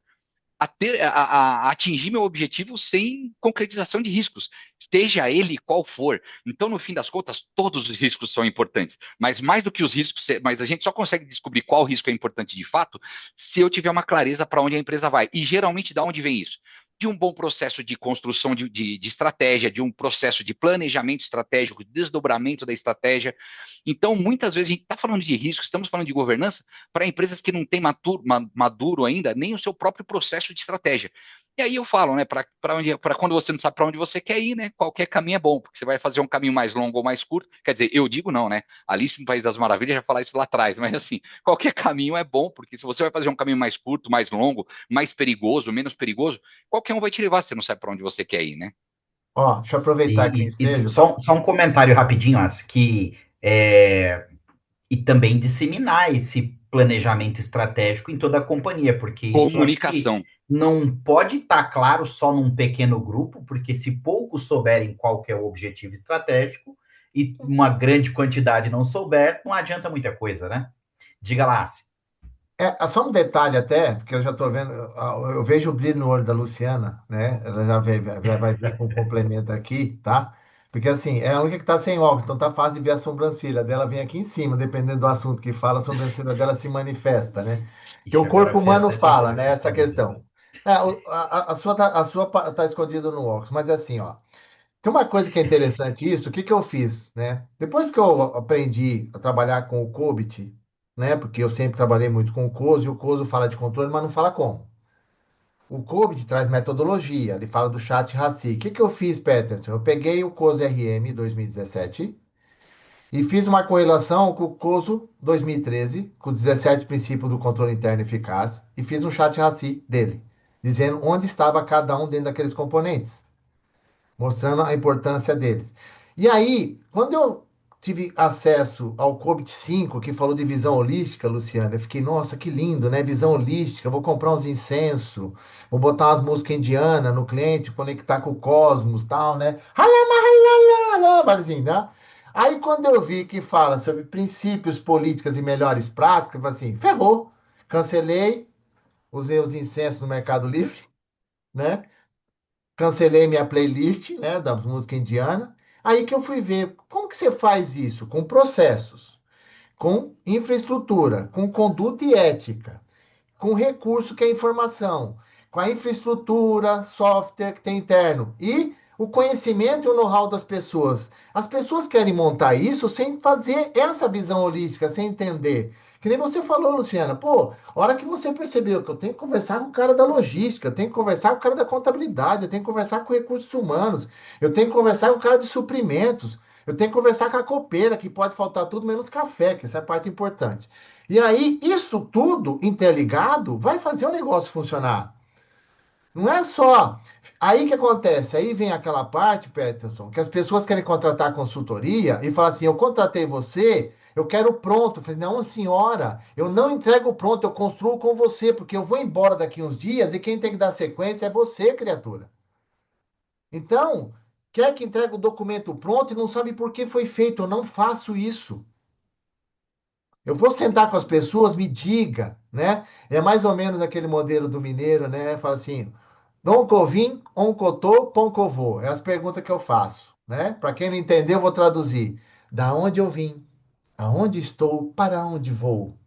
a atingir meu objetivo sem concretização de riscos, esteja ele qual for. Então, no fim das contas, todos os riscos são importantes, mas mais do que os riscos, mas a gente só consegue descobrir qual risco é importante de fato se eu tiver uma clareza para onde a empresa vai. E geralmente, da onde vem isso? De um bom processo de construção de estratégia, de um processo de planejamento estratégico, desdobramento da estratégia. Então, muitas vezes, a gente está falando de risco, estamos falando de governança para empresas que não têm maduro ainda nem o seu próprio processo de estratégia. E aí eu falo, né, para quando você não sabe para onde você quer ir, né, qualquer caminho é bom, porque você vai fazer um caminho mais longo ou mais curto. Quer dizer, eu digo não, né? Alice no País das Maravilhas já falou isso lá atrás, mas assim, qualquer caminho é bom, porque se você vai fazer um caminho mais curto, mais longo, mais perigoso, menos perigoso, qualquer um vai te levar, se você não sabe para onde você quer ir, né? Ó, deixa eu aproveitar que o E ensejo. só um comentário rapidinho, As, que e também disseminar esse planejamento estratégico em toda a companhia, porque isso acho que Comunicação. não pode estar claro só num pequeno grupo, porque se poucos souberem qual que é o objetivo estratégico e uma grande quantidade não souber, não adianta muita coisa, né? Diga lá, Assi. Só um detalhe até, porque eu já estou vendo, eu vejo o brilho no olho da Luciana, né? Ela vai vir com um complemento aqui, tá? Porque assim, é a única que está sem óculos, então tá fácil de ver a sobrancelha dela, vem aqui em cima, dependendo do assunto que fala, a sobrancelha dela se manifesta, né? Porque Ixi, o agora corpo eu fiquei humano até fala, pensando né? que Essa pode ser. questão. A sua tá escondida no óculos, mas assim, ó. Tem uma coisa que é interessante isso, o que que eu fiz, né? Depois que eu aprendi a trabalhar com o COBIT, né? Porque eu sempre trabalhei muito com o COSO, e o COSO fala de controle, mas não fala como. O COBIT traz metodologia, ele fala do chat RACI. O que que eu fiz, Peterson? Eu peguei o COSO RM 2017 e fiz uma correlação com o COSO 2013, com os 17 princípios do controle interno eficaz, e fiz um chat RACI dele, dizendo onde estava cada um dentro daqueles componentes, mostrando a importância deles. E aí, quando eu tive acesso ao COBIT 5, que falou de visão holística, Luciana, eu fiquei, nossa, que lindo, né? Visão holística, vou comprar uns incensos, vou botar umas músicas indianas no cliente, conectar com o cosmos, tal, né? Assim, né? Aí, quando eu vi que fala sobre princípios, políticas e melhores práticas, eu falei assim, ferrou. Cancelei, usei os incensos no Mercado Livre, né? Cancelei minha playlist, né, da música indiana. Aí que eu fui ver como que você faz isso com processos, com infraestrutura, com conduta e ética, com recurso que é informação, com a infraestrutura, software que tem interno e o conhecimento e o know-how das pessoas. As pessoas querem montar isso sem fazer essa visão holística, sem entender. Que nem você falou, Luciana. Pô, a hora que você percebeu que eu tenho que conversar com o cara da logística, eu tenho que conversar com o cara da contabilidade, eu tenho que conversar com recursos humanos, eu tenho que conversar com o cara de suprimentos, eu tenho que conversar com a copeira, que pode faltar tudo menos café, que essa é a parte importante. E aí, isso tudo interligado vai fazer o negócio funcionar. Não é só. Aí que acontece? Aí vem aquela parte, Peterson, que as pessoas querem contratar consultoria e falam assim: eu contratei você, eu quero pronto. Eu falei, não, senhora, eu não entrego pronto, eu construo com você, porque eu vou embora daqui uns dias e quem tem que dar sequência é você, criatura. Então, quer que entregue o documento pronto e não sabe por que foi feito. Eu não faço isso. Eu vou sentar com as pessoas, me diga, né? É mais ou menos aquele modelo do mineiro, né? Fala assim, Dom Covim, Oncotô, Poncovô. É as perguntas que eu faço, né? Para quem não entendeu, eu vou traduzir. Da onde eu vim? Aonde estou? Para onde vou?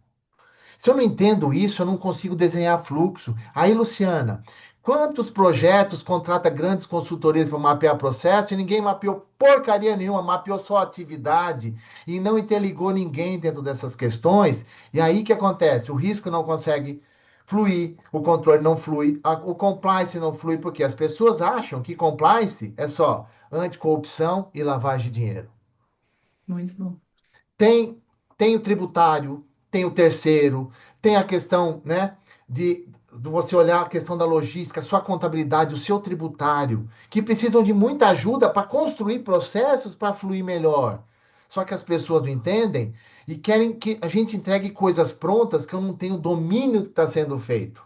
Se eu não entendo isso, eu não consigo desenhar fluxo. Aí, Luciana, quantos projetos contrata grandes consultorias para mapear processo e ninguém mapeou porcaria nenhuma, mapeou só a atividade e não interligou ninguém dentro dessas questões? E aí o que acontece? O risco não consegue fluir, o controle não flui, o compliance não flui, porque as pessoas acham que compliance é só anticorrupção e lavagem de dinheiro. Muito bom. Tem, tem o tributário, tem o terceiro, tem a questão, né, de você olhar a questão da logística, a sua contabilidade, o seu tributário, que precisam de muita ajuda para construir processos para fluir melhor. Só que as pessoas não entendem e querem que a gente entregue coisas prontas que eu não tenho domínio do que está sendo feito.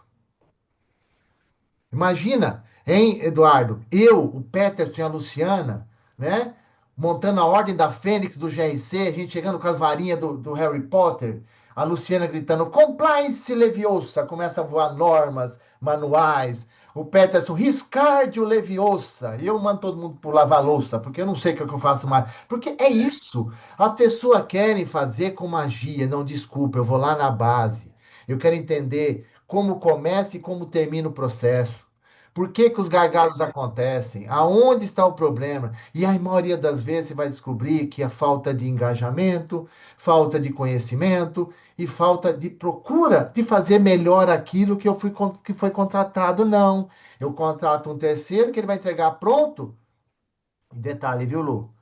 Imagina, hein, Eduardo? Eu, o Peterson e a Luciana, né? Montando a Ordem da Fênix do GRC, a gente chegando com as varinhas do Harry Potter, a Luciana gritando Compliance Leviosa, começa a voar normas, manuais, o Peterson Riscardio Leviosa, e eu mando todo mundo por lavar louça, porque eu não sei o que eu faço mais. Porque é isso, a pessoa quer fazer com magia, não, desculpa, eu vou lá na base. Eu quero entender como começa e como termina o processo. Por que que os gargalos acontecem? Aonde está o problema? E a maioria das vezes você vai descobrir que é falta de engajamento, falta de conhecimento e falta de procura de fazer melhor aquilo que que foi contratado. Não. Eu contrato um terceiro que ele vai entregar pronto. E detalhe, viu, Lu?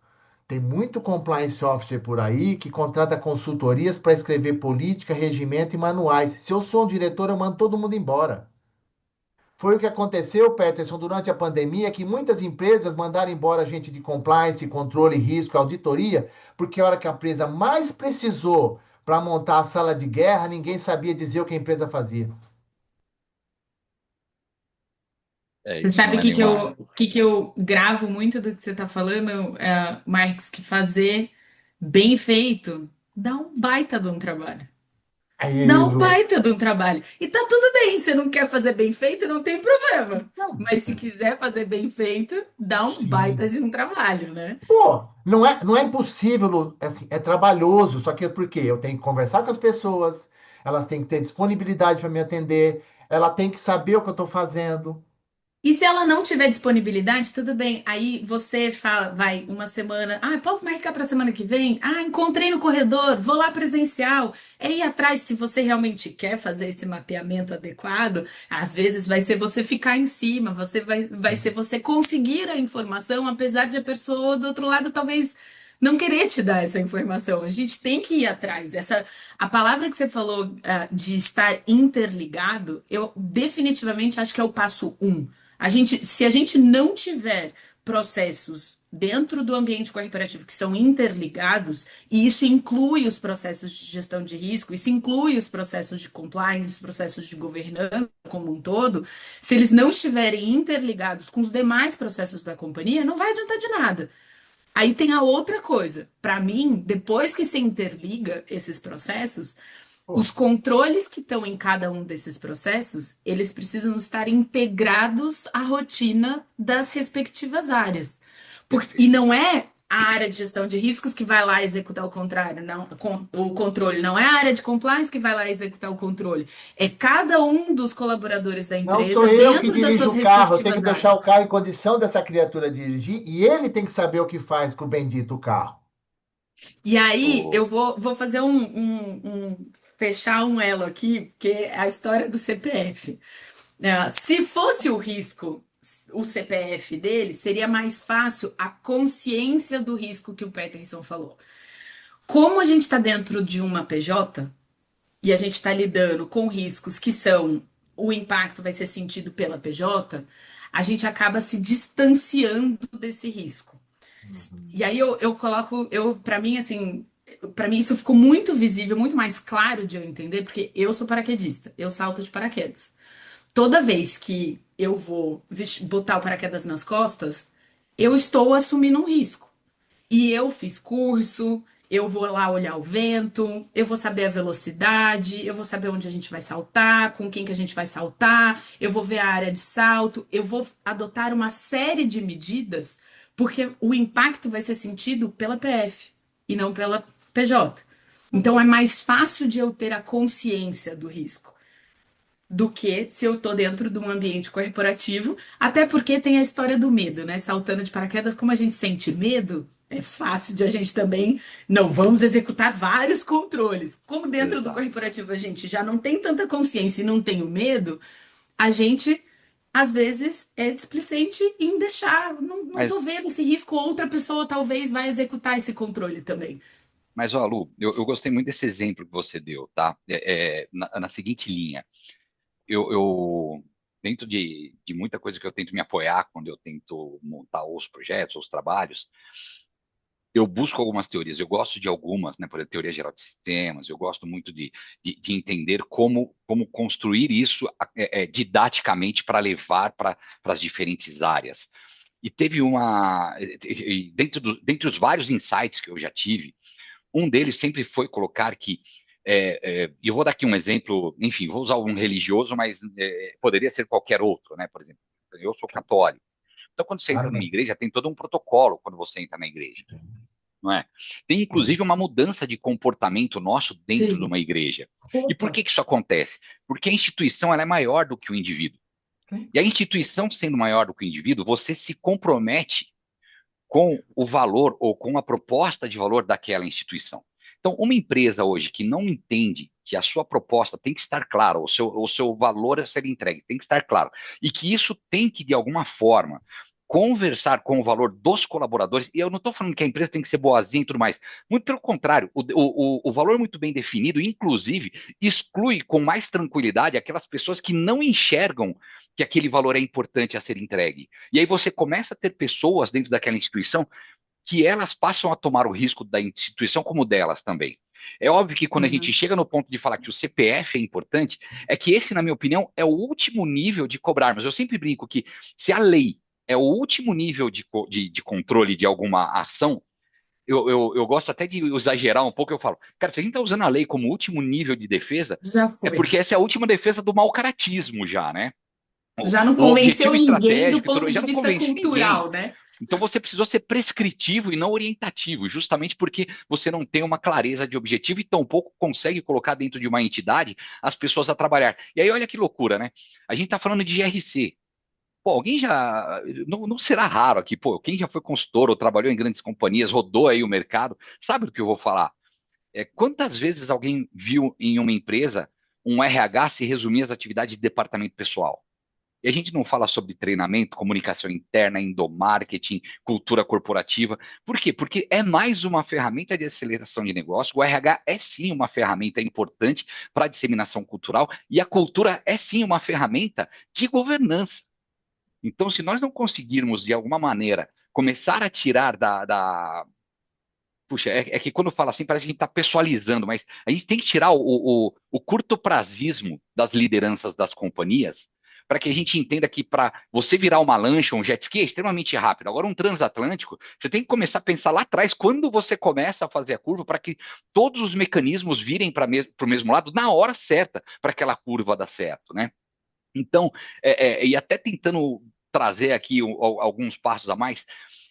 Tem muito compliance officer por aí que contrata consultorias para escrever política, regimento e manuais. Se eu sou um diretor, eu mando todo mundo embora. Foi o que aconteceu, Peterson, durante a pandemia, que muitas empresas mandaram embora gente de compliance, controle, risco, auditoria, porque a hora que a empresa mais precisou para montar a sala de guerra, ninguém sabia dizer o que a empresa fazia. Você Isso sabe não o é que que nenhuma. eu gravo muito do que você está falando, Marcos, que fazer bem feito dá um baita de um trabalho. Aí, Dá um Lu. baita de um trabalho. E tá tudo bem, você não quer fazer bem feito, não tem problema. Não. Mas se quiser fazer bem feito, dá um baita Sim. de um trabalho, né? Pô, não é impossível, Lu, assim, é trabalhoso, só que por quê? Eu tenho que conversar com as pessoas, elas têm que ter disponibilidade para me atender, ela tem que saber o que eu estou fazendo. E se ela não tiver disponibilidade, tudo bem. Aí você fala, vai uma semana, ah, posso marcar para semana que vem? Ah, encontrei no corredor, vou lá presencial. É ir atrás, se você realmente quer fazer esse mapeamento adequado, às vezes vai ser você ficar em cima, vai ser você conseguir a informação, apesar de a pessoa do outro lado talvez não querer te dar essa informação. A gente tem que ir atrás. A palavra que você falou, de estar interligado, eu definitivamente acho que é o passo um. Se a gente não tiver processos dentro do ambiente corporativo que são interligados, e isso inclui os processos de gestão de risco, isso inclui os processos de compliance, os processos de governança como um todo, se eles não estiverem interligados com os demais processos da companhia, não vai adiantar de nada. Aí tem a outra coisa. Para mim, depois que se interliga esses processos, os Pô, controles que estão em cada um desses processos, eles precisam estar integrados à rotina das respectivas áreas. E Perfeito. não é a área de gestão de riscos que vai lá executar o contrário, não, o controle, não é a área de compliance que vai lá executar o controle. É cada um dos colaboradores da não sou empresa eu que dentro das dirijo suas o carro, eu tenho que respectivas deixar o áreas. carro em condição dessa criatura dirigir e ele tem que saber o que faz com o bendito carro. E aí O, eu vou fazer fechar um elo aqui, que é a história do CPF. Se fosse o risco, o CPF dele, seria mais fácil a consciência do risco que o Peterson falou. Como a gente está dentro de uma PJ e a gente está lidando com riscos que são o impacto vai ser sentido pela PJ, a gente acaba se distanciando desse risco. Uhum. E aí eu coloco, para mim, assim, para mim isso ficou muito visível, muito mais claro de eu entender, porque eu sou paraquedista, eu salto de paraquedas. Toda vez que eu vou botar o paraquedas nas costas, eu estou assumindo um risco. E eu fiz curso, eu vou lá olhar o vento, eu vou saber a velocidade, eu vou saber onde a gente vai saltar, com quem que a gente vai saltar, eu vou ver a área de salto, eu vou adotar uma série de medidas, porque o impacto vai ser sentido pela PF e não pela PJ. Então é mais fácil de eu ter a consciência do risco do que se eu tô dentro de um ambiente corporativo, até porque tem a história do medo, né? Saltando de paraquedas, como a gente sente medo, é fácil de a gente também não vamos executar vários controles. Como dentro do Exato. corporativo a gente já não tem tanta consciência e não tem o medo, a gente às vezes é displicente em deixar, não Mas, tô vendo esse risco, outra pessoa talvez vai executar esse controle também. ó, Lu, eu gostei muito desse exemplo que você deu, tá? Na seguinte linha. Dentro de muita coisa que eu tento me apoiar quando eu tento montar os projetos, os trabalhos, eu busco algumas teorias, eu gosto de algumas, né, por exemplo, teoria geral de sistemas, eu gosto muito de entender como construir isso didaticamente para levar para as diferentes áreas. E teve dentre os vários insights que eu já tive, um deles sempre foi colocar que, e eu vou dar aqui um exemplo, enfim, vou usar um religioso, mas poderia ser qualquer outro, né? Por exemplo, eu sou católico. Então, quando você entra numa Amém. igreja, tem todo um protocolo quando você entra na igreja, não é? Tem, inclusive, uma mudança de comportamento nosso dentro de Sim. uma igreja. E por Opa. que isso acontece? Porque a instituição ela é maior do que o indivíduo. Sim. E a instituição sendo maior do que o indivíduo, você se compromete com o valor ou com a proposta de valor daquela instituição. Então, uma empresa hoje que não entende que a sua proposta tem que estar clara, o seu valor a ser entregue tem que estar claro, e que isso tem que, de alguma forma, conversar com o valor dos colaboradores, e eu não estou falando que a empresa tem que ser boazinha e tudo mais, muito pelo contrário, o valor muito bem definido, inclusive, exclui com mais tranquilidade aquelas pessoas que não enxergam que aquele valor é importante a ser entregue. E aí você começa a ter pessoas dentro daquela instituição que elas passam a tomar o risco da instituição como delas também. É óbvio que quando a gente Uhum. chega no ponto de falar que o CPF é importante, é que esse, na minha opinião, é o último nível de cobrar. Mas eu sempre brinco que se a lei é o último nível de controle de alguma ação, eu gosto até de exagerar um pouco, eu falo, cara, se a gente está usando a lei como último nível de defesa, Já é foi. porque essa é a última defesa do mau caratismo já, né? Já não O convenceu objetivo ninguém do estratégico, ponto já de não vista convence ninguém. cultural, né? Então você precisou ser prescritivo e não orientativo, justamente porque você não tem uma clareza de objetivo e tampouco consegue colocar dentro de uma entidade as pessoas a trabalhar. E aí olha que loucura, né? A gente está falando de GRC. Pô, alguém já. Não será raro aqui, pô, quem já foi consultor ou trabalhou em grandes companhias, rodou aí o mercado, sabe do que eu vou falar? Quantas vezes alguém viu em uma empresa um RH se resumir às atividades de departamento pessoal? E a gente não fala sobre treinamento, comunicação interna, endomarketing, cultura corporativa. Por quê? Porque é mais uma ferramenta de aceleração de negócio. O RH é sim uma ferramenta importante para a disseminação cultural e a cultura é sim uma ferramenta de governança. Então, se nós não conseguirmos, de alguma maneira, começar a tirar Puxa, é que quando fala assim, parece que a gente está pessoalizando, mas a gente tem que tirar o curto-prazismo das lideranças das companhias para que a gente entenda que para você virar uma lancha, um jet ski é extremamente rápido. Agora, um transatlântico, você tem que começar a pensar lá atrás, quando você começa a fazer a curva, para que todos os mecanismos virem para o mesmo lado na hora certa, para aquela curva dar certo, né? Então, e até tentando trazer aqui alguns passos a mais,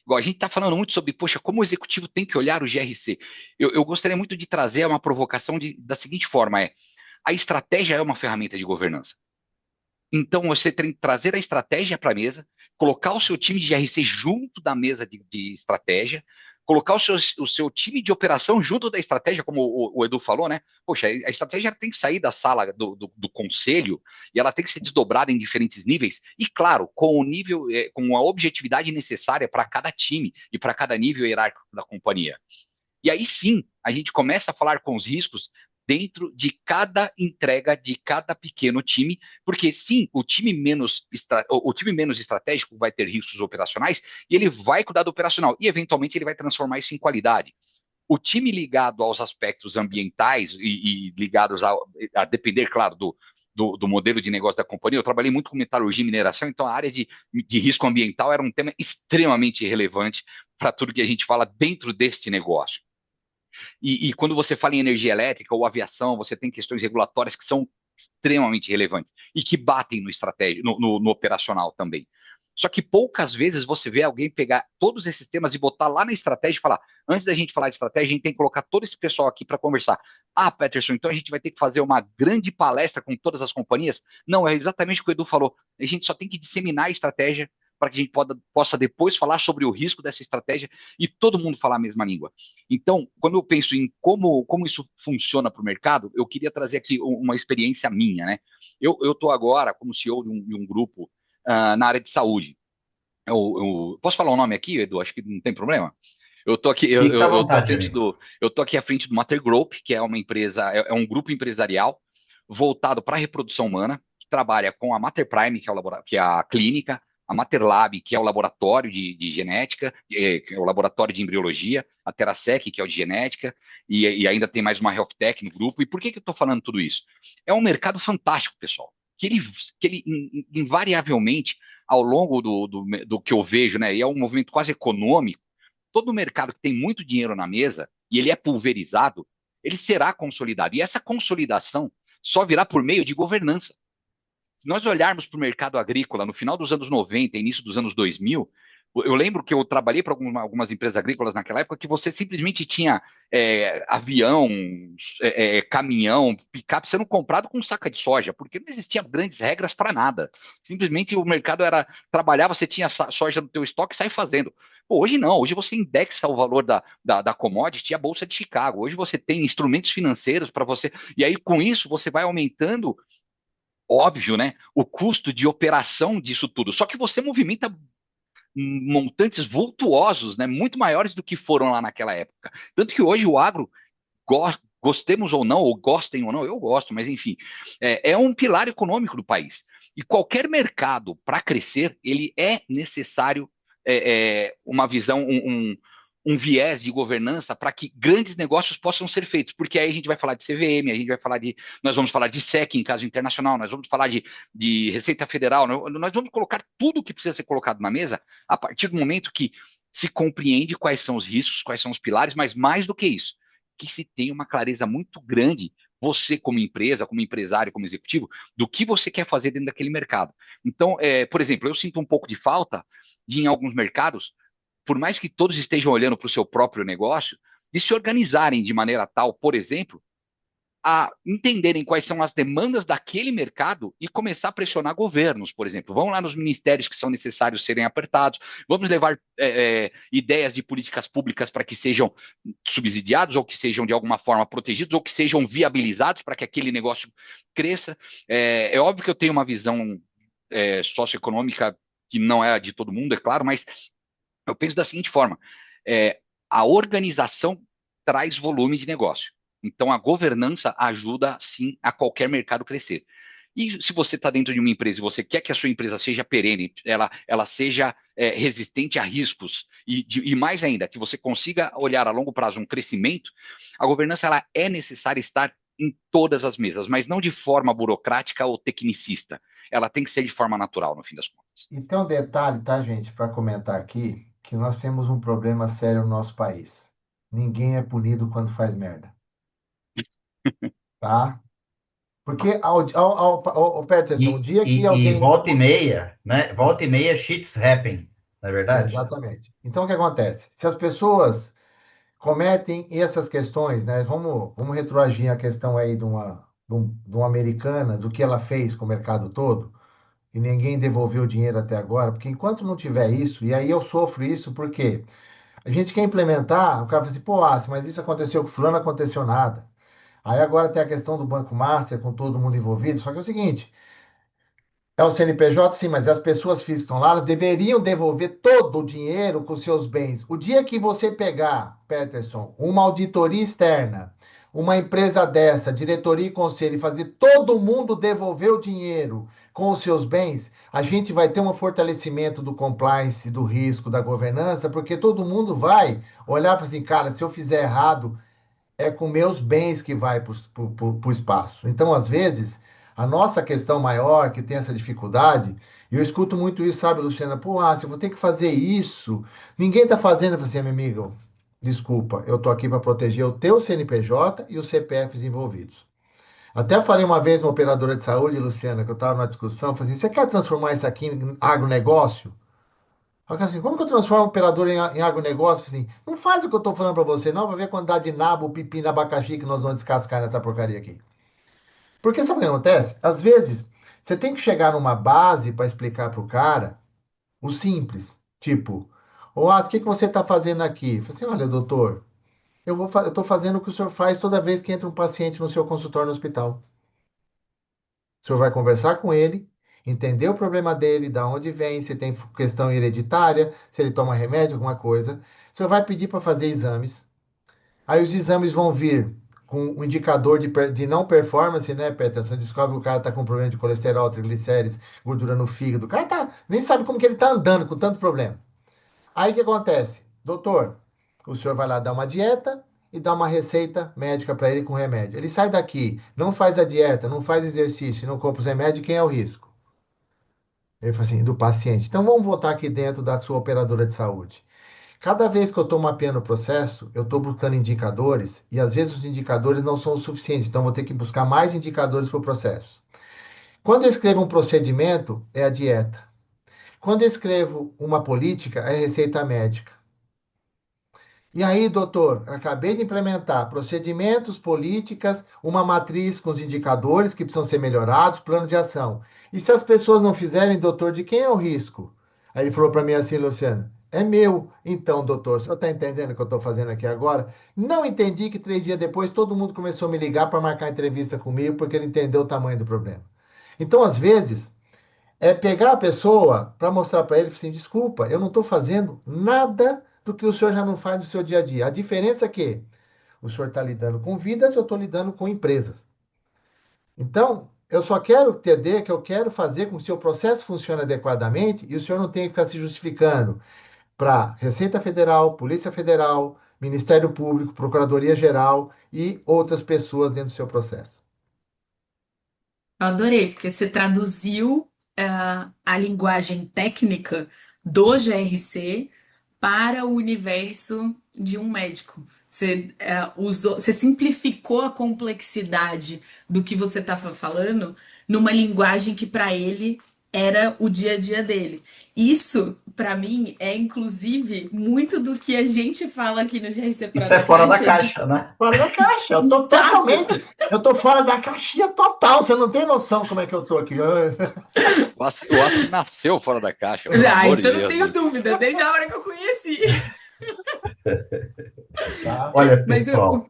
igual a gente está falando muito sobre, poxa, como o executivo tem que olhar o GRC. Eu gostaria muito de trazer uma provocação da seguinte forma: a estratégia é uma ferramenta de governança. Então, você tem que trazer a estratégia para a mesa, colocar o seu time de GRC junto da mesa de estratégia, colocar o seu time de operação junto da estratégia, como o Edu falou, né? Poxa, a estratégia tem que sair da sala do conselho e ela tem que ser desdobrada em diferentes níveis, e claro, com o nível, com a objetividade necessária para cada time e para cada nível hierárquico da companhia. E aí sim, a gente começa a falar com os riscos dentro de cada entrega de cada pequeno time, porque sim, o time menos estratégico vai ter riscos operacionais e ele vai cuidar do operacional e eventualmente ele vai transformar isso em qualidade. O time ligado aos aspectos ambientais e ligados a depender, claro, do modelo de negócio da companhia. Eu trabalhei muito com metalurgia e mineração, então a área de risco ambiental era um tema extremamente relevante para tudo que a gente fala dentro deste negócio. E quando você fala em energia elétrica ou aviação, você tem questões regulatórias que são extremamente relevantes e que batem no estratégia, no operacional também. Só que poucas vezes você vê alguém pegar todos esses temas e botar lá na estratégia e falar: antes da gente falar de estratégia, a gente tem que colocar todo esse pessoal aqui para conversar. Ah, Peterson, então a gente vai ter que fazer uma grande palestra com todas as companhias? Não, é exatamente o que o Edu falou. A gente só tem que disseminar a estratégia para que a gente possa depois falar sobre o risco dessa estratégia e todo mundo falar a mesma língua. Então, quando eu penso em como isso funciona para o mercado, eu queria trazer aqui uma experiência minha, né? Eu estou agora como CEO de um grupo na área de saúde. Posso falar o nome aqui, Edu? Acho que não tem problema. Eu tô aqui, Fica à eu tô à vontade, frente amigo. eu tô aqui à frente do Mater Group, que é uma empresa, é um grupo empresarial voltado para a reprodução humana, que trabalha com a Mater Prime, que é a clínica, a Mater Lab, que é o laboratório de genética, que é o laboratório de embriologia, a Terasec, que é o de genética, e ainda tem mais uma Health Tech no grupo. E por que eu estou falando tudo isso? É um mercado fantástico, pessoal, que ele invariavelmente, ao longo do que eu vejo, né, e é um movimento quase econômico, todo mercado que tem muito dinheiro na mesa e ele é pulverizado, ele será consolidado. E essa consolidação só virá por meio de governança. Se nós olharmos para o mercado agrícola no final dos anos 90, início dos anos 2000, eu lembro que eu trabalhei para algumas empresas agrícolas naquela época que você simplesmente tinha avião, caminhão, picape sendo comprado com saca de soja, porque não existiam grandes regras para nada. Simplesmente o mercado trabalhava, você tinha soja no teu estoque e sai fazendo. Pô, hoje não, hoje você indexa o valor da commodity e a Bolsa de Chicago. Hoje você tem instrumentos financeiros para você, e aí com isso você vai aumentando, óbvio, né, o custo de operação disso tudo. Só que você movimenta montantes vultuosos, né, muito maiores do que foram lá naquela época. Tanto que hoje o agro, gostemos ou não, ou gostem ou não, eu gosto, mas enfim, é um pilar econômico do país. E qualquer mercado, para crescer, ele é necessário uma visão, um viés de governança para que grandes negócios possam ser feitos, porque aí a gente vai falar de CVM, nós vamos falar de SEC em caso internacional, nós vamos falar de Receita Federal, nós vamos colocar tudo o que precisa ser colocado na mesa a partir do momento que se compreende quais são os riscos, quais são os pilares, mas mais do que isso, que se tem uma clareza muito grande, você como empresa, como empresário, como executivo, do que você quer fazer dentro daquele mercado. Então, por exemplo, eu sinto um pouco de falta de, em alguns mercados, por mais que todos estejam olhando para o seu próprio negócio, de se organizarem de maneira tal, por exemplo, a entenderem quais são as demandas daquele mercado e começar a pressionar governos, por exemplo. Vão lá nos ministérios que são necessários serem apertados, vamos levar ideias de políticas públicas para que sejam subsidiados ou que sejam de alguma forma protegidos ou que sejam viabilizados para que aquele negócio cresça. É óbvio que eu tenho uma visão socioeconômica que não é a de todo mundo, é claro, mas eu penso da seguinte forma: é, a organização traz volume de negócio. Então, a governança ajuda, sim, a qualquer mercado crescer. E se você está dentro de uma empresa e você quer que a sua empresa seja perene, ela seja resistente a riscos, e mais ainda, que você consiga olhar a longo prazo um crescimento, a governança ela é necessária estar em todas as mesas, mas não de forma burocrática ou tecnicista. Ela tem que ser de forma natural, no fim das contas. E tem um detalhe, tá, gente, para comentar aqui, que nós temos um problema sério no nosso país. Ninguém é punido quando faz merda, tá? Porque Peterson, o E, dia que e alguém. volta e meia, né? Volta e meia, shits happen, não é É, verdade? exatamente. Então, o que acontece? Se as pessoas cometem essas questões, né? Vamos retroagir a questão aí de uma Americanas, o que ela fez com o mercado todo, e ninguém devolveu o dinheiro até agora, porque enquanto não tiver isso, e aí eu sofro isso, porque a gente quer implementar, o cara fala assim, pô, mas isso aconteceu com fulano, não aconteceu nada. Aí agora tem a questão do Banco Master, com todo mundo envolvido, só que é o seguinte, é o CNPJ, sim, mas as pessoas físicas que estão lá, elas deveriam devolver todo o dinheiro com seus bens. O dia que você pegar, Peterson, uma auditoria externa, uma empresa dessa, diretoria e conselho, e fazer todo mundo devolver o dinheiro com os seus bens, a gente vai ter um fortalecimento do compliance, do risco, da governança, porque todo mundo vai olhar e falar assim, cara, se eu fizer errado, é com meus bens que vai para o espaço. Então, às vezes, a nossa questão maior, que tem essa dificuldade, e eu escuto muito isso, sabe, Luciana? Pô, se eu vou ter que fazer isso, ninguém está fazendo. Eu falei assim, meu amigo, desculpa, eu tô aqui para proteger o teu CNPJ e os CPFs envolvidos. Até falei uma vez uma operadora de saúde, Luciana, que eu estava numa discussão, falei assim, você quer transformar isso aqui em agronegócio? Aí o cara assim, como que eu transformo operador em agronegócio? Assim, não faz o que eu estou falando para você, não, vai ver a quantidade de nabo, pepino, abacaxi que nós vamos descascar nessa porcaria aqui. Porque sabe o que acontece? Às vezes, você tem que chegar numa base para explicar para o cara o simples. Tipo, o que que você está fazendo aqui? Eu falei assim, olha, doutor, eu estou fazendo o que o senhor faz toda vez que entra um paciente no seu consultório no hospital. O senhor vai conversar com ele, entender o problema dele, da onde vem, se tem questão hereditária, se ele toma remédio, alguma coisa. O senhor vai pedir para fazer exames. Aí os exames vão vir com um indicador de não performance, né, Peterson? Você descobre que o cara está com problema de colesterol, triglicérides, gordura no fígado. O cara nem sabe como que ele está andando com tanto problema. Aí o que acontece? Doutor, o senhor vai lá dar uma dieta e dá uma receita médica para ele com remédio. Ele sai daqui, não faz a dieta, não faz exercício, não compra os remédios, quem é o risco? Ele fala assim, do paciente. Então vamos voltar aqui dentro da sua operadora de saúde. Cada vez que eu estou mapeando o processo, eu estou buscando indicadores e às vezes os indicadores não são os suficientes, então vou ter que buscar mais indicadores para o processo. Quando eu escrevo um procedimento, é a dieta. Quando eu escrevo uma política, é a receita médica. E aí, doutor, acabei de implementar procedimentos, políticas, uma matriz com os indicadores que precisam ser melhorados, plano de ação. E se as pessoas não fizerem, doutor, de quem é o risco? Aí ele falou para mim assim, Luciano, é meu. Então, doutor, o senhor está entendendo o que eu estou fazendo aqui agora? Não entendi que 3 dias depois todo mundo começou a me ligar para marcar entrevista comigo porque ele entendeu o tamanho do problema. Então, às vezes, é pegar a pessoa para mostrar para ele assim, desculpa, eu não estou fazendo nada do que o senhor já não faz no seu dia a dia. A diferença é que o senhor está lidando com vidas, eu estou lidando com empresas. Então, eu só quero entender que eu quero fazer com que o seu processo funcione adequadamente e o senhor não tem que ficar se justificando para Receita Federal, Polícia Federal, Ministério Público, Procuradoria Geral e outras pessoas dentro do seu processo. Eu adorei, porque você traduziu a linguagem técnica do GRC para o universo de um médico. Você simplificou a complexidade do que você estava falando numa linguagem que para ele era o dia a dia dele. Isso, para mim, é inclusive muito do que a gente fala aqui no GRC Fora Isso é da fora da Caixa de caixa, né? Fora da caixa, eu tô exato. totalmente, eu tô fora da caixinha total, você não tem noção como é que eu tô aqui. O Assi nasceu fora da caixa, pelo Ah, amor isso de eu não Deus, tenho né? dúvida, desde a hora que eu conheci. Tá? Olha, Mas pessoal,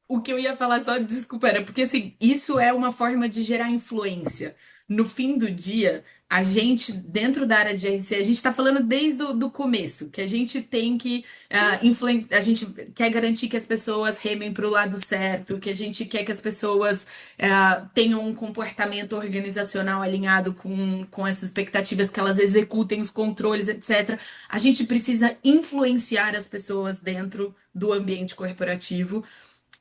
o que eu ia falar só, desculpa, era porque assim, isso é uma forma de gerar influência. No fim do dia, a gente, dentro da área de GRC, a gente está falando desde o do começo, que a gente tem que a gente quer garantir que as pessoas remem para o lado certo, que a gente quer que as pessoas tenham um comportamento organizacional alinhado com essas expectativas, que elas executem os controles, etc. A gente precisa influenciar as pessoas dentro do ambiente corporativo.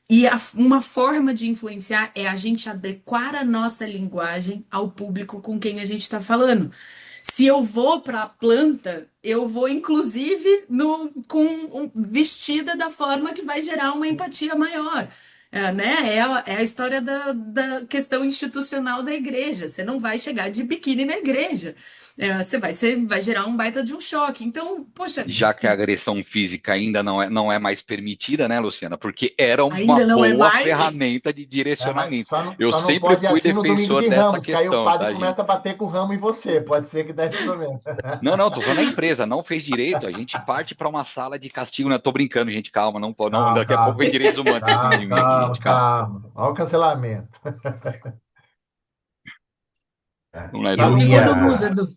E uma forma de influenciar é a gente adequar a nossa linguagem ao público com quem a gente está falando. Se eu vou para a planta, eu vou inclusive vestida da forma que vai gerar uma empatia maior. Né? É a história da questão institucional da igreja. Você não vai chegar de biquíni na igreja. Você vai gerar um baita de um choque. Então, poxa, Já que a agressão física ainda não é mais permitida, né, Luciana? Porque era uma ainda não é boa mais? ferramenta de É, mas direcionamento. Eu só não sempre pode ir fui assim no domingo defensor de dessa Ramos, que aí o questão, padre tá, começa a gente? bater com o ramo em você. Pode ser que dê esse problema. Não, não, tô falando a empresa, não fez direito, a gente parte para uma sala de castigo, né? Tô brincando, gente, calma, não, não, Calma, daqui a pouco calma, vem direitos humanos pra cima de mim aqui, calma, gente, calma. calma. Olha o cancelamento. Não é Tá eu todo Pegou mundo. no ia, mudo, Edu.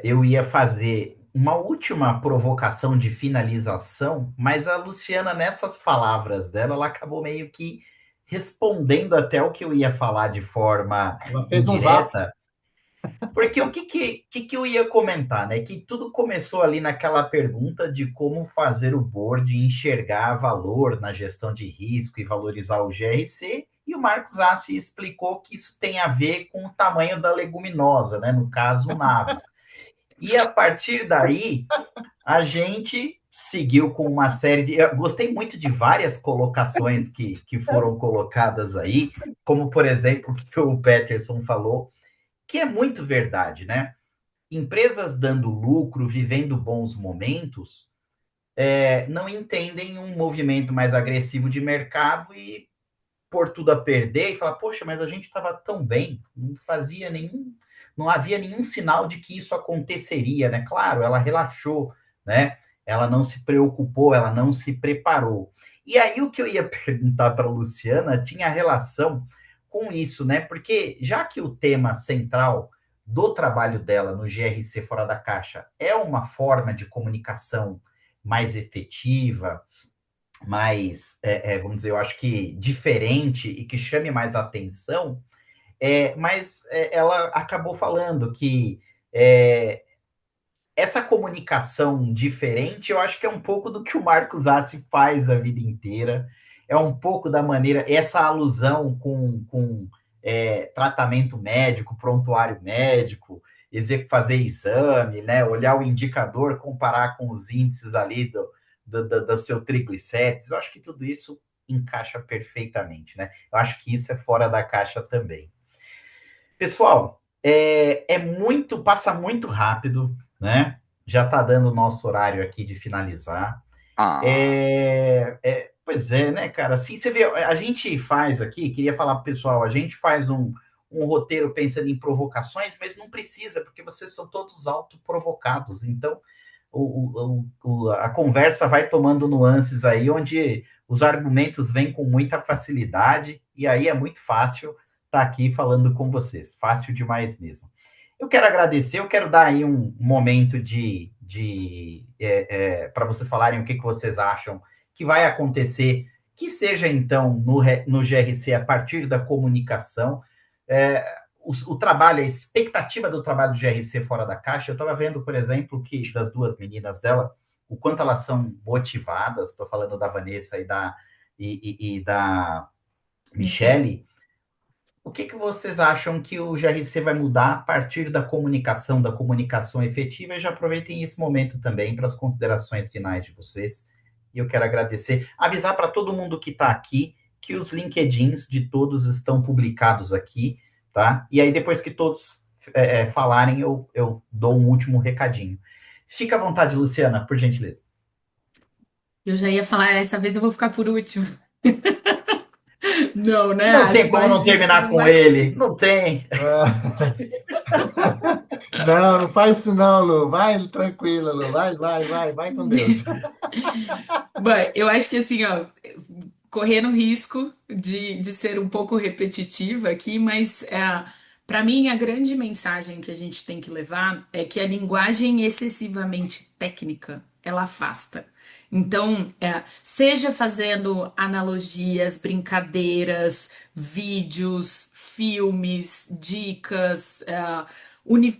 eu ia fazer uma última provocação de finalização, mas a Luciana, nessas palavras dela, ela acabou meio que respondendo até o que eu ia falar de forma Ela fez um zap. indireta. Porque o que eu ia comentar, né? Que tudo começou ali naquela pergunta de como fazer o board enxergar valor na gestão de risco e valorizar o GRC, e o Marcos Assi explicou que isso tem a ver com o tamanho da leguminosa, né? No caso, o nabo. E a partir daí, a gente seguiu com uma série de. Eu gostei muito de várias colocações que foram colocadas aí, como, por exemplo, o que o Peterson falou, que é muito verdade, né? empresas dando lucro, vivendo bons momentos, não entendem um movimento mais agressivo de mercado e pôr tudo a perder e falar, poxa, mas a gente estava tão bem, não havia nenhum sinal de que isso aconteceria, né? Claro, ela relaxou, né? Ela não se preocupou, ela não se preparou. E aí o que eu ia perguntar para a Luciana tinha relação com isso, né? Porque já que o tema central do trabalho dela no GRC Fora da Caixa é uma forma de comunicação mais efetiva, mais, vamos dizer, eu acho que diferente e que chame mais atenção, mas ela acabou falando que é, essa comunicação diferente, eu acho que é um pouco do que o Marcos Assi faz a vida inteira, é um pouco da maneira, essa alusão com tratamento médico, prontuário médico, fazer exame, né, olhar o indicador, comparar com os índices ali do seu triglicérides, eu acho que tudo isso encaixa perfeitamente, né? Eu acho que isso é fora da caixa também. Pessoal, passa muito rápido, né? Já está dando o nosso horário aqui de finalizar. Ah, Pois é, né, cara? Assim, você vê, a gente faz aqui, queria falar para o pessoal, a gente faz um roteiro pensando em provocações, mas não precisa, porque vocês são todos autoprovocados. Então, a conversa vai tomando nuances aí, onde os argumentos vêm com muita facilidade, e aí é muito fácil estar aqui falando com vocês. Fácil demais mesmo. Eu quero agradecer, eu quero dar aí um momento para vocês falarem o que vocês acham que vai acontecer, que seja então no GRC a partir da comunicação. É, o trabalho, a expectativa do trabalho do GRC fora da caixa, eu estava vendo, por exemplo, que das duas meninas dela, o quanto elas são motivadas, estou falando da Vanessa e da Michele. Michele. O que vocês acham que o GRC vai mudar a partir da comunicação efetiva? E já aproveitem esse momento também para as considerações finais de vocês. E eu quero agradecer, avisar para todo mundo que está aqui que os LinkedIns de todos estão publicados aqui, tá? E aí, depois que todos falarem, eu dou um último recadinho. Fica à vontade, Luciana, por gentileza. Eu já ia falar, essa vez eu vou ficar por último. Não, né, Não tem Asi? como não Imagina, você terminar não com vai ele. conseguir. Não tem. Ah. Não, não faz isso não, Lu. Vai tranquila, Lu. Vai com Deus. Bom, eu acho que assim, ó, correndo risco de ser um pouco repetitiva aqui, mas para mim a grande mensagem que a gente tem que levar é que a linguagem excessivamente técnica, ela afasta. Então, seja fazendo analogias, brincadeiras, vídeos, filmes, dicas,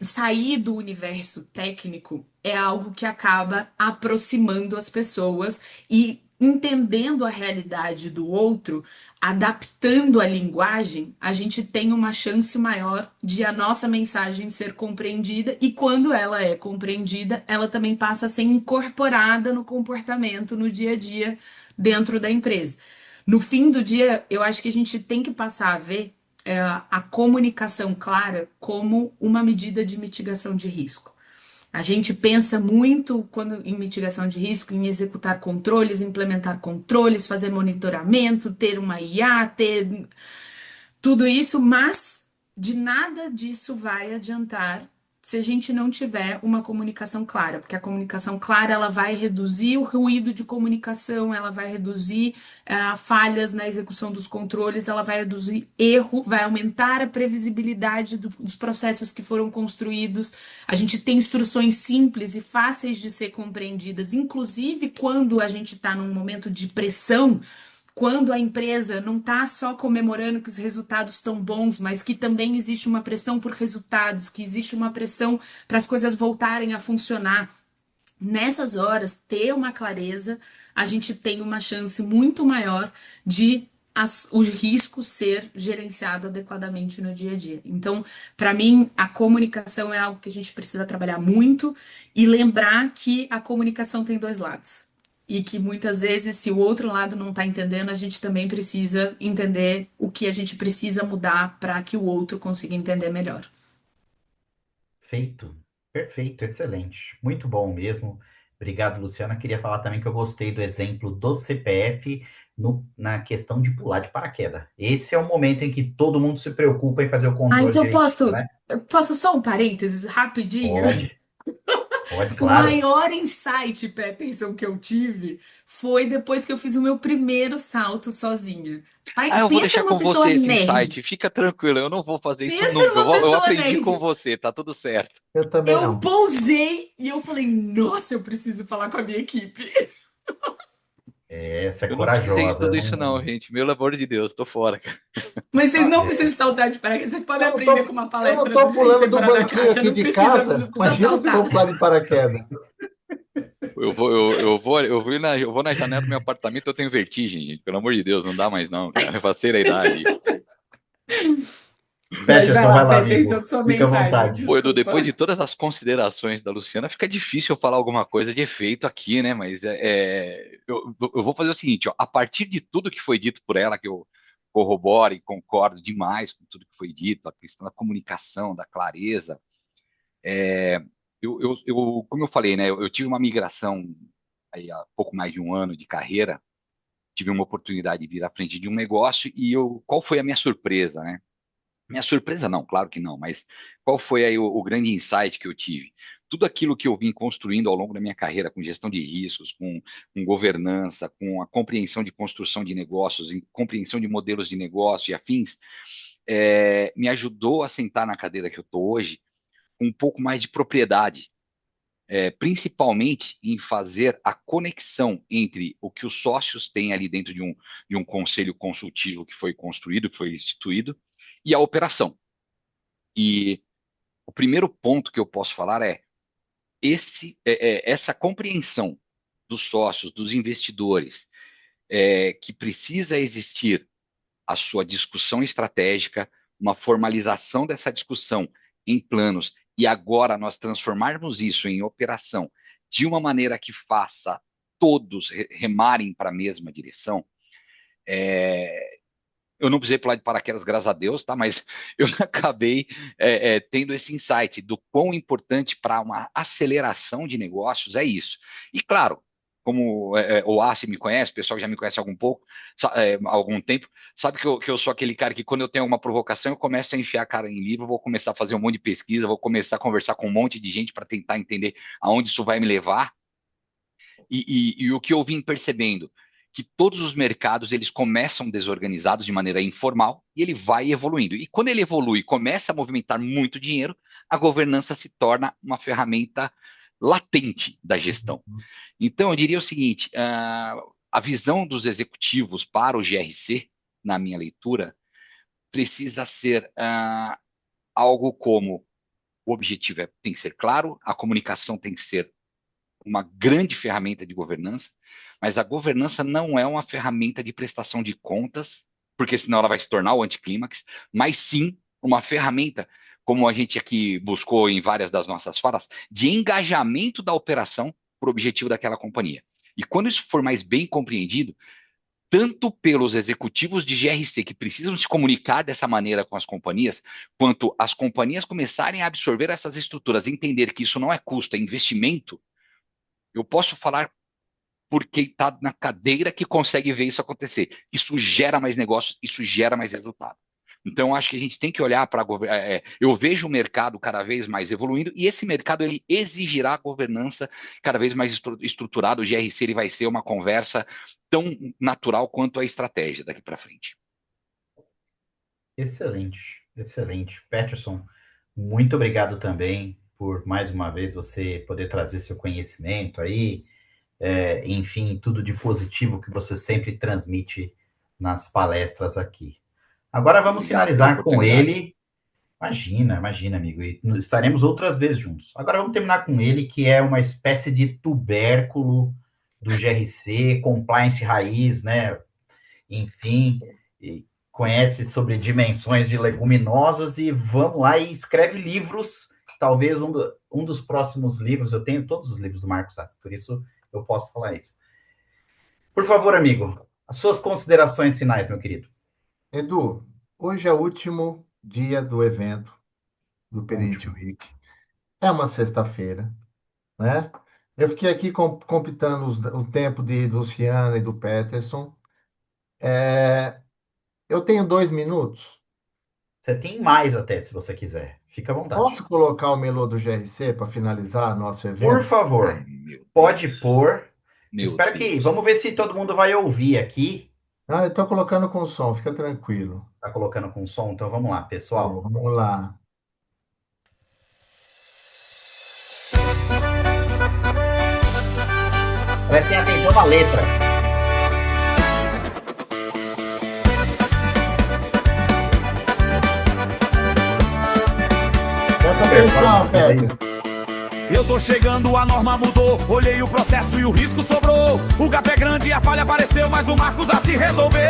sair do universo técnico é algo que acaba aproximando as pessoas e entendendo a realidade do outro, adaptando a linguagem, a gente tem uma chance maior de a nossa mensagem ser compreendida e quando ela é compreendida, ela também passa a ser incorporada no comportamento, no dia a dia dentro da empresa. No fim do dia, eu acho que a gente tem que passar a ver a comunicação clara como uma medida de mitigação de risco. A gente pensa muito quando em mitigação de risco, em executar controles, implementar controles, fazer monitoramento, ter uma IA, ter tudo isso, mas de nada disso vai adiantar se a gente não tiver uma comunicação clara, porque a comunicação clara ela vai reduzir o ruído de comunicação, ela vai reduzir falhas na execução dos controles, ela vai reduzir erro, vai aumentar a previsibilidade dos processos que foram construídos. A gente tem instruções simples e fáceis de ser compreendidas, inclusive quando a gente está num momento de pressão, quando a empresa não está só comemorando que os resultados estão bons, mas que também existe uma pressão por resultados, que existe uma pressão para as coisas voltarem a funcionar. Nessas horas, ter uma clareza, a gente tem uma chance muito maior de o risco ser gerenciado adequadamente no dia a dia. Então, para mim, a comunicação é algo que a gente precisa trabalhar muito e lembrar que a comunicação tem dois lados. E que muitas vezes, se o outro lado não está entendendo, a gente também precisa entender o que a gente precisa mudar para que o outro consiga entender melhor. Feito. Perfeito, excelente. Muito bom mesmo. Obrigado, Luciana. Queria falar também que eu gostei do exemplo do CPF na questão de pular de paraquedas. Esse é o momento em que todo mundo se preocupa em fazer o Ah, controle então direitinho, né? eu posso só um parênteses rapidinho? Pode, pode, O claro. maior insight, Peterson, que eu tive foi depois que eu fiz o meu primeiro salto sozinha. Pai, Ah, eu vou pensa deixar numa com pessoa você esse nerd. insight. Fica tranquilo, eu não vou fazer isso Pensa nunca. numa Eu pessoa aprendi com nerd. você, tá tudo certo. Eu também Eu não. pousei e eu falei, nossa, eu preciso falar com a minha equipe. Essa é Eu não precisei de corajosa. tudo isso, Não... não, gente. Meu amor de Deus, tô fora, cara. Mas vocês não É, precisam saltar de paraquedas. Vocês podem Eu não aprender tô, com uma eu não palestra do tô pulando GRC do Fora da banquinho Caixa. aqui Não de precisa, casa. não precisa Imagina se eu saltar. vou pular de paraquedas. Eu vou na janela do meu apartamento, eu tenho vertigem, gente. Pelo amor de Deus, não dá mais não, cara. Eu passei a idade. Mas vai Peterson, lá, vai lá, Peterson, amigo. sua Fica à mensagem, vontade. Pô, Edu, desculpa. depois de todas as considerações da Luciana, fica difícil eu falar alguma coisa de efeito aqui, né? Mas eu vou fazer o seguinte, ó, a partir de tudo que foi dito por ela, que eu corroboro e concordo demais com tudo que foi dito, a questão da comunicação, da clareza, como eu falei, né? Eu tive uma migração aí há pouco mais de um ano de carreira, tive uma oportunidade de vir à frente de um negócio e qual foi a minha surpresa, né? Minha surpresa não, claro que não, mas qual foi aí o grande insight que eu tive? Tudo aquilo que eu vim construindo ao longo da minha carreira, com gestão de riscos, com governança, com a compreensão de construção de negócios, em compreensão de modelos de negócio e afins, me ajudou a sentar na cadeira que eu estou hoje com um pouco mais de propriedade, principalmente em fazer a conexão entre o que os sócios têm ali dentro de um conselho consultivo que foi construído, que foi instituído, e a operação. E o primeiro ponto que eu posso falar essa compreensão dos sócios, dos investidores, que precisa existir a sua discussão estratégica, uma formalização dessa discussão em planos, e agora nós transformarmos isso em operação de uma maneira que faça todos remarem para a mesma direção. Eu não precisei pular de paraquedas, graças a Deus, tá? Mas eu acabei tendo esse insight do quão importante para uma aceleração de negócios é isso. E claro, como o Assi me conhece, o pessoal que já me conhece há há algum tempo, sabe que eu sou aquele cara que quando eu tenho uma provocação, eu começo a enfiar a cara em livro, vou começar a fazer um monte de pesquisa, vou começar a conversar com um monte de gente para tentar entender aonde isso vai me levar. E o que eu vim percebendo, que todos os mercados eles começam desorganizados de maneira informal e ele vai evoluindo. E quando ele evolui e começa a movimentar muito dinheiro, a governança se torna uma ferramenta latente da gestão. Então, eu diria o seguinte: a visão dos executivos para o GRC, na minha leitura, precisa ser algo como o objetivo tem que ser claro, a comunicação tem que ser uma grande ferramenta de governança, mas a governança não é uma ferramenta de prestação de contas, porque senão ela vai se tornar o anticlímax, mas sim uma ferramenta, como a gente aqui buscou em várias das nossas falas, de engajamento da operação para o objetivo daquela companhia. E quando isso for mais bem compreendido, tanto pelos executivos de GRC que precisam se comunicar dessa maneira com as companhias, quanto as companhias começarem a absorver essas estruturas, entender que isso não é custo, é investimento, eu posso falar por quem está na cadeira que consegue ver isso acontecer. Isso gera mais negócios, isso gera mais resultado. Então, eu acho que a gente tem que olhar para eu vejo o mercado cada vez mais evoluindo e esse mercado ele exigirá governança cada vez mais estruturada. O GRC ele vai ser uma conversa tão natural quanto a estratégia daqui para frente. Excelente, excelente. Peterson, muito obrigado também por mais uma vez você poder trazer seu conhecimento aí, enfim, tudo de positivo que você sempre transmite nas palestras aqui. Agora vamos Obrigado pela finalizar com oportunidade. ele. Imagina, imagina, amigo, e estaremos outras vezes juntos. Agora vamos terminar com ele, que é uma espécie de tubérculo do GRC, compliance raiz, né? Enfim, e conhece sobre dimensões de leguminosas e vamos lá e escreve livros. Talvez um dos próximos livros, eu tenho todos os livros do Marcos Sassi, por isso eu posso falar isso. Por favor, amigo, as suas considerações finais, meu querido. Edu, hoje é o último dia do evento do Perente Último. Week. é uma sexta-feira, né? Eu fiquei aqui computando o tempo de Luciana e do Peterson. É, eu tenho 2 minutos. Você tem mais até, se você quiser. Fica à vontade. Posso colocar o Melô do GRC para finalizar nosso Por evento? Ai, favor, meu pode Deus. pôr. Meu Espero que. Vamos Deus. ver se todo mundo vai ouvir aqui. Ah, eu estou colocando com som, fica tranquilo. Tá colocando com som? Então vamos lá, Tá pessoal. bom, vamos lá. Prestem atenção na letra. Presta atenção, Performance aí. Peterson. Eu tô chegando, a norma mudou. Olhei o processo e o risco sobrou. O gap é grande e a falha apareceu, mas o Marcos já se resolveu.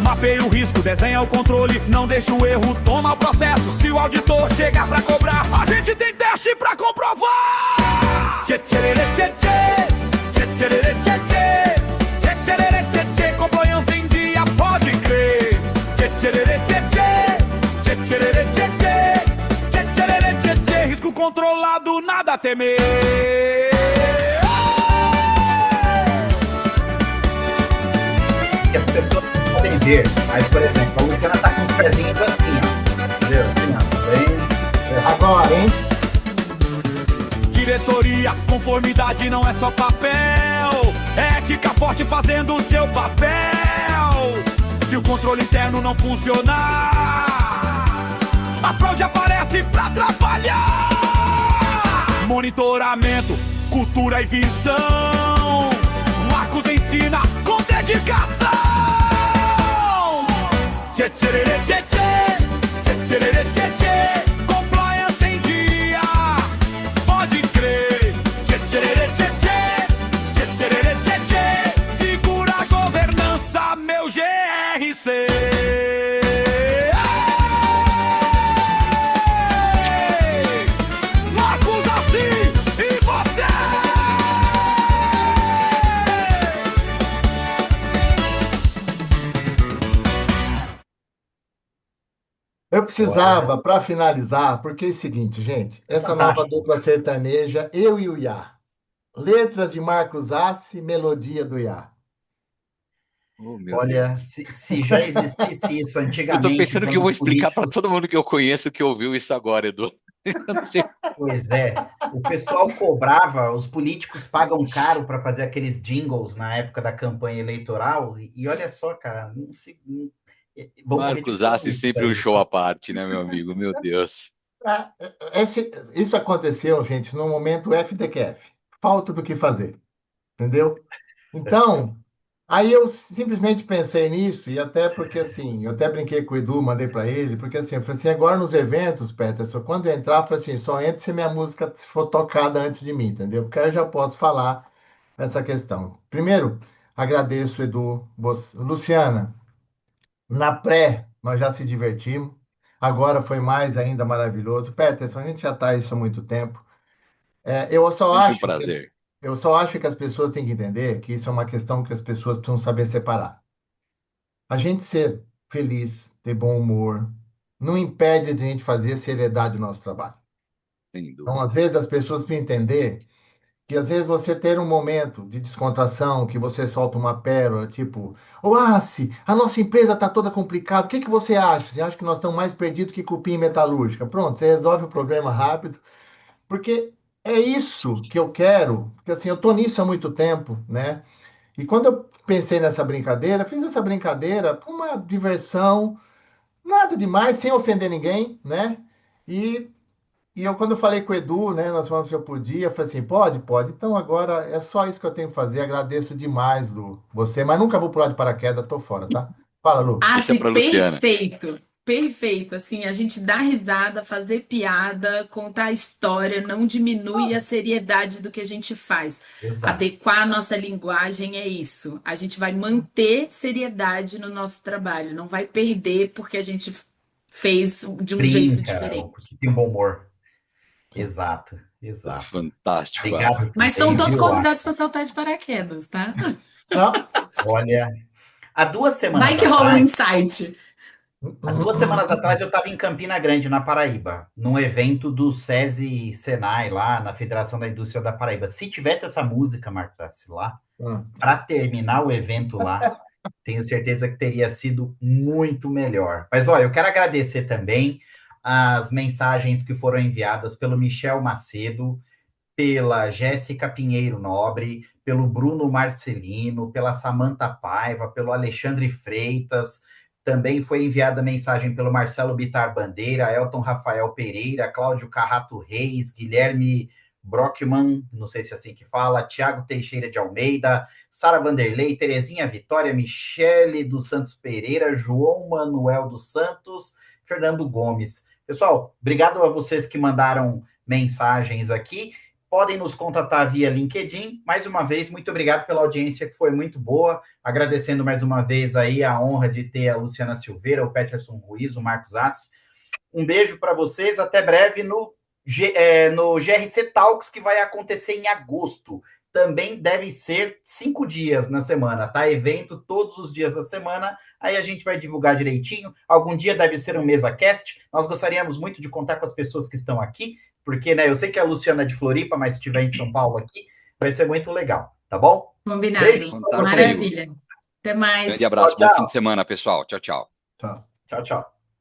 Mapeia o risco, desenha o controle. Não deixa o erro, toma o processo. Se o auditor chegar pra cobrar, a gente tem teste pra comprovar. Tchê, tchererê, tchê, tchê. Tchê, tchererê, tchê, tchê. Tchê, tchererê, tchê, tchê. Compliance em dia, pode crer. Tchê, tchererê, tchê, tchê. Tchê, tchererê, tchê, tchê. Tchê, tchererê, tchê, tchê. Risco controlado, nada a temer. Que as pessoas podem ver. Aí, por exemplo, a Luciana tá com os pezinhos assim, ó. Entendeu? Assim, ó. Tá bem. Agora, hein? Diretoria, conformidade não é só papel. Ética forte fazendo o seu papel. Se o controle interno não funcionar, a fraude aparece pra atrapalhar. Monitoramento, cultura e visão. Marcos ensina com dedicação. Tchê, tchererê, tchê, tchê. Tchê, tchererê, tchê, tchê. Compliance em dia, pode crer. Tchê, tchererê, tchê, tchê. Tchê, tchererê, tchê, tchê. Segura a governança, meu GRC. Marcos assim e você. Eu precisava, para finalizar, porque é o seguinte, gente, É essa nova fantástico. dupla sertaneja, eu e o Iá. Letras de Marcos Assi, melodia do Iá. Oh, meu Olha, Deus. se já existisse isso Eu tô antigamente pensando que eu com vou os explicar pra políticos, todo mundo que eu conheço que ouviu isso agora, Edu. Eu não sei. pois é, o pessoal cobrava, os políticos pagam caro para fazer aqueles jingles na época da campanha eleitoral, e olha só, cara, vão morrer de Marcos fome Assi isso sempre um aí. show à parte, né, meu amigo? Meu Deus. Isso aconteceu, gente, no momento FDQF. Falta do que fazer, entendeu? Então, aí eu simplesmente pensei nisso, e até porque assim, eu até brinquei com o Edu, mandei para ele, porque assim, eu falei assim, agora nos eventos, Peterson, quando eu entrar, eu falei assim, só entre se minha música for tocada antes de mim, entendeu? Porque aí eu já posso falar essa questão. Primeiro, agradeço, Edu, Luciana, na pré, nós já se divertimos, agora foi mais ainda maravilhoso. Peterson, a gente já está isso há muito tempo. Eu só Sempre um acho que prazer. eu só acho que as pessoas têm que entender que isso é uma questão que as pessoas precisam saber separar. A gente ser feliz, ter bom humor, não impede de a gente fazer seriedade no nosso trabalho. Sem Então, às dúvida. vezes, as pessoas precisam entender que, às vezes, você ter um momento de descontração, que você solta uma pérola, tipo, ô, Assi, a nossa empresa está toda complicada, o que que você acha? Você acha que nós estamos mais perdidos que cupim metalúrgica? Pronto, você resolve o problema rápido, porque é isso que eu quero, porque assim, eu estou nisso há muito tempo, né? E quando eu pensei nessa brincadeira, fiz essa brincadeira por uma diversão, nada demais, sem ofender ninguém, né? E, quando eu falei com o Edu, né, nós falamos se eu podia, eu falei assim, pode, pode. Então agora é só isso que eu tenho que fazer. Agradeço demais, Lu, você, mas nunca vou pular de paraquedas, tô fora, tá? Fala, Lu. Deixa Acho pra Luciana. perfeito, perfeito. Assim, a gente dá risada, fazer piada, contar história, não diminui a seriedade do que a gente faz. Exato. Adequar a nossa linguagem é isso. A gente vai manter seriedade no nosso trabalho, não vai perder porque a gente fez de um jeito Brinca, ou diferente. porque tem um bom humor. Exato, exato. Fantástico, Assi. Obrigado Mas estão também, todos viu, convidados Assa? para saltar de paraquedas, tá? Não, Olha, há duas Vai semanas que rola um atrás, insight. Há 2 semanas atrás eu estava em Campina Grande, na Paraíba, num evento do SESI Senai, lá na Federação da Indústria da Paraíba. Se tivesse essa música, Marcos, lá, para terminar o evento lá, tenho certeza que teria sido muito melhor. Mas olha, eu quero agradecer também as mensagens que foram enviadas pelo Michel Macedo, pela Jéssica Pinheiro Nobre, pelo Bruno Marcelino, pela Samanta Paiva, pelo Alexandre Freitas. Também foi enviada mensagem pelo Marcelo Bitar Bandeira, Elton Rafael Pereira, Cláudio Carrato Reis, Guilherme Brockman, não sei se é assim que fala, Tiago Teixeira de Almeida, Sara Vanderlei, Terezinha Vitória, Michele dos Santos Pereira, João Manuel dos Santos, Fernando Gomes. Pessoal, obrigado a vocês que mandaram mensagens aqui. Podem nos contatar via LinkedIn. Mais uma vez, muito obrigado pela audiência, que foi muito boa. Agradecendo mais uma vez aí a honra de ter a Luciana Silveira, o Peterson Ruiz, o Marcos Assi. Um beijo para vocês, até breve no GRC Talks, que vai acontecer em agosto. Também deve ser 5 dias na semana, tá? Evento todos os dias da semana. Aí a gente vai divulgar direitinho. Algum dia deve ser um mesa-cast. Nós gostaríamos muito de contar com as pessoas que estão aqui, porque, né, eu sei que a Luciana é de Floripa, mas se estiver em São Paulo aqui, vai ser muito legal, tá bom? Combinado. Beijos Contar pra vocês. Maravilha. Até mais. Grande abraço, Tchau, bom tchau. fim de semana, pessoal. Tchau, tchau. Tchau. Tchau, tchau.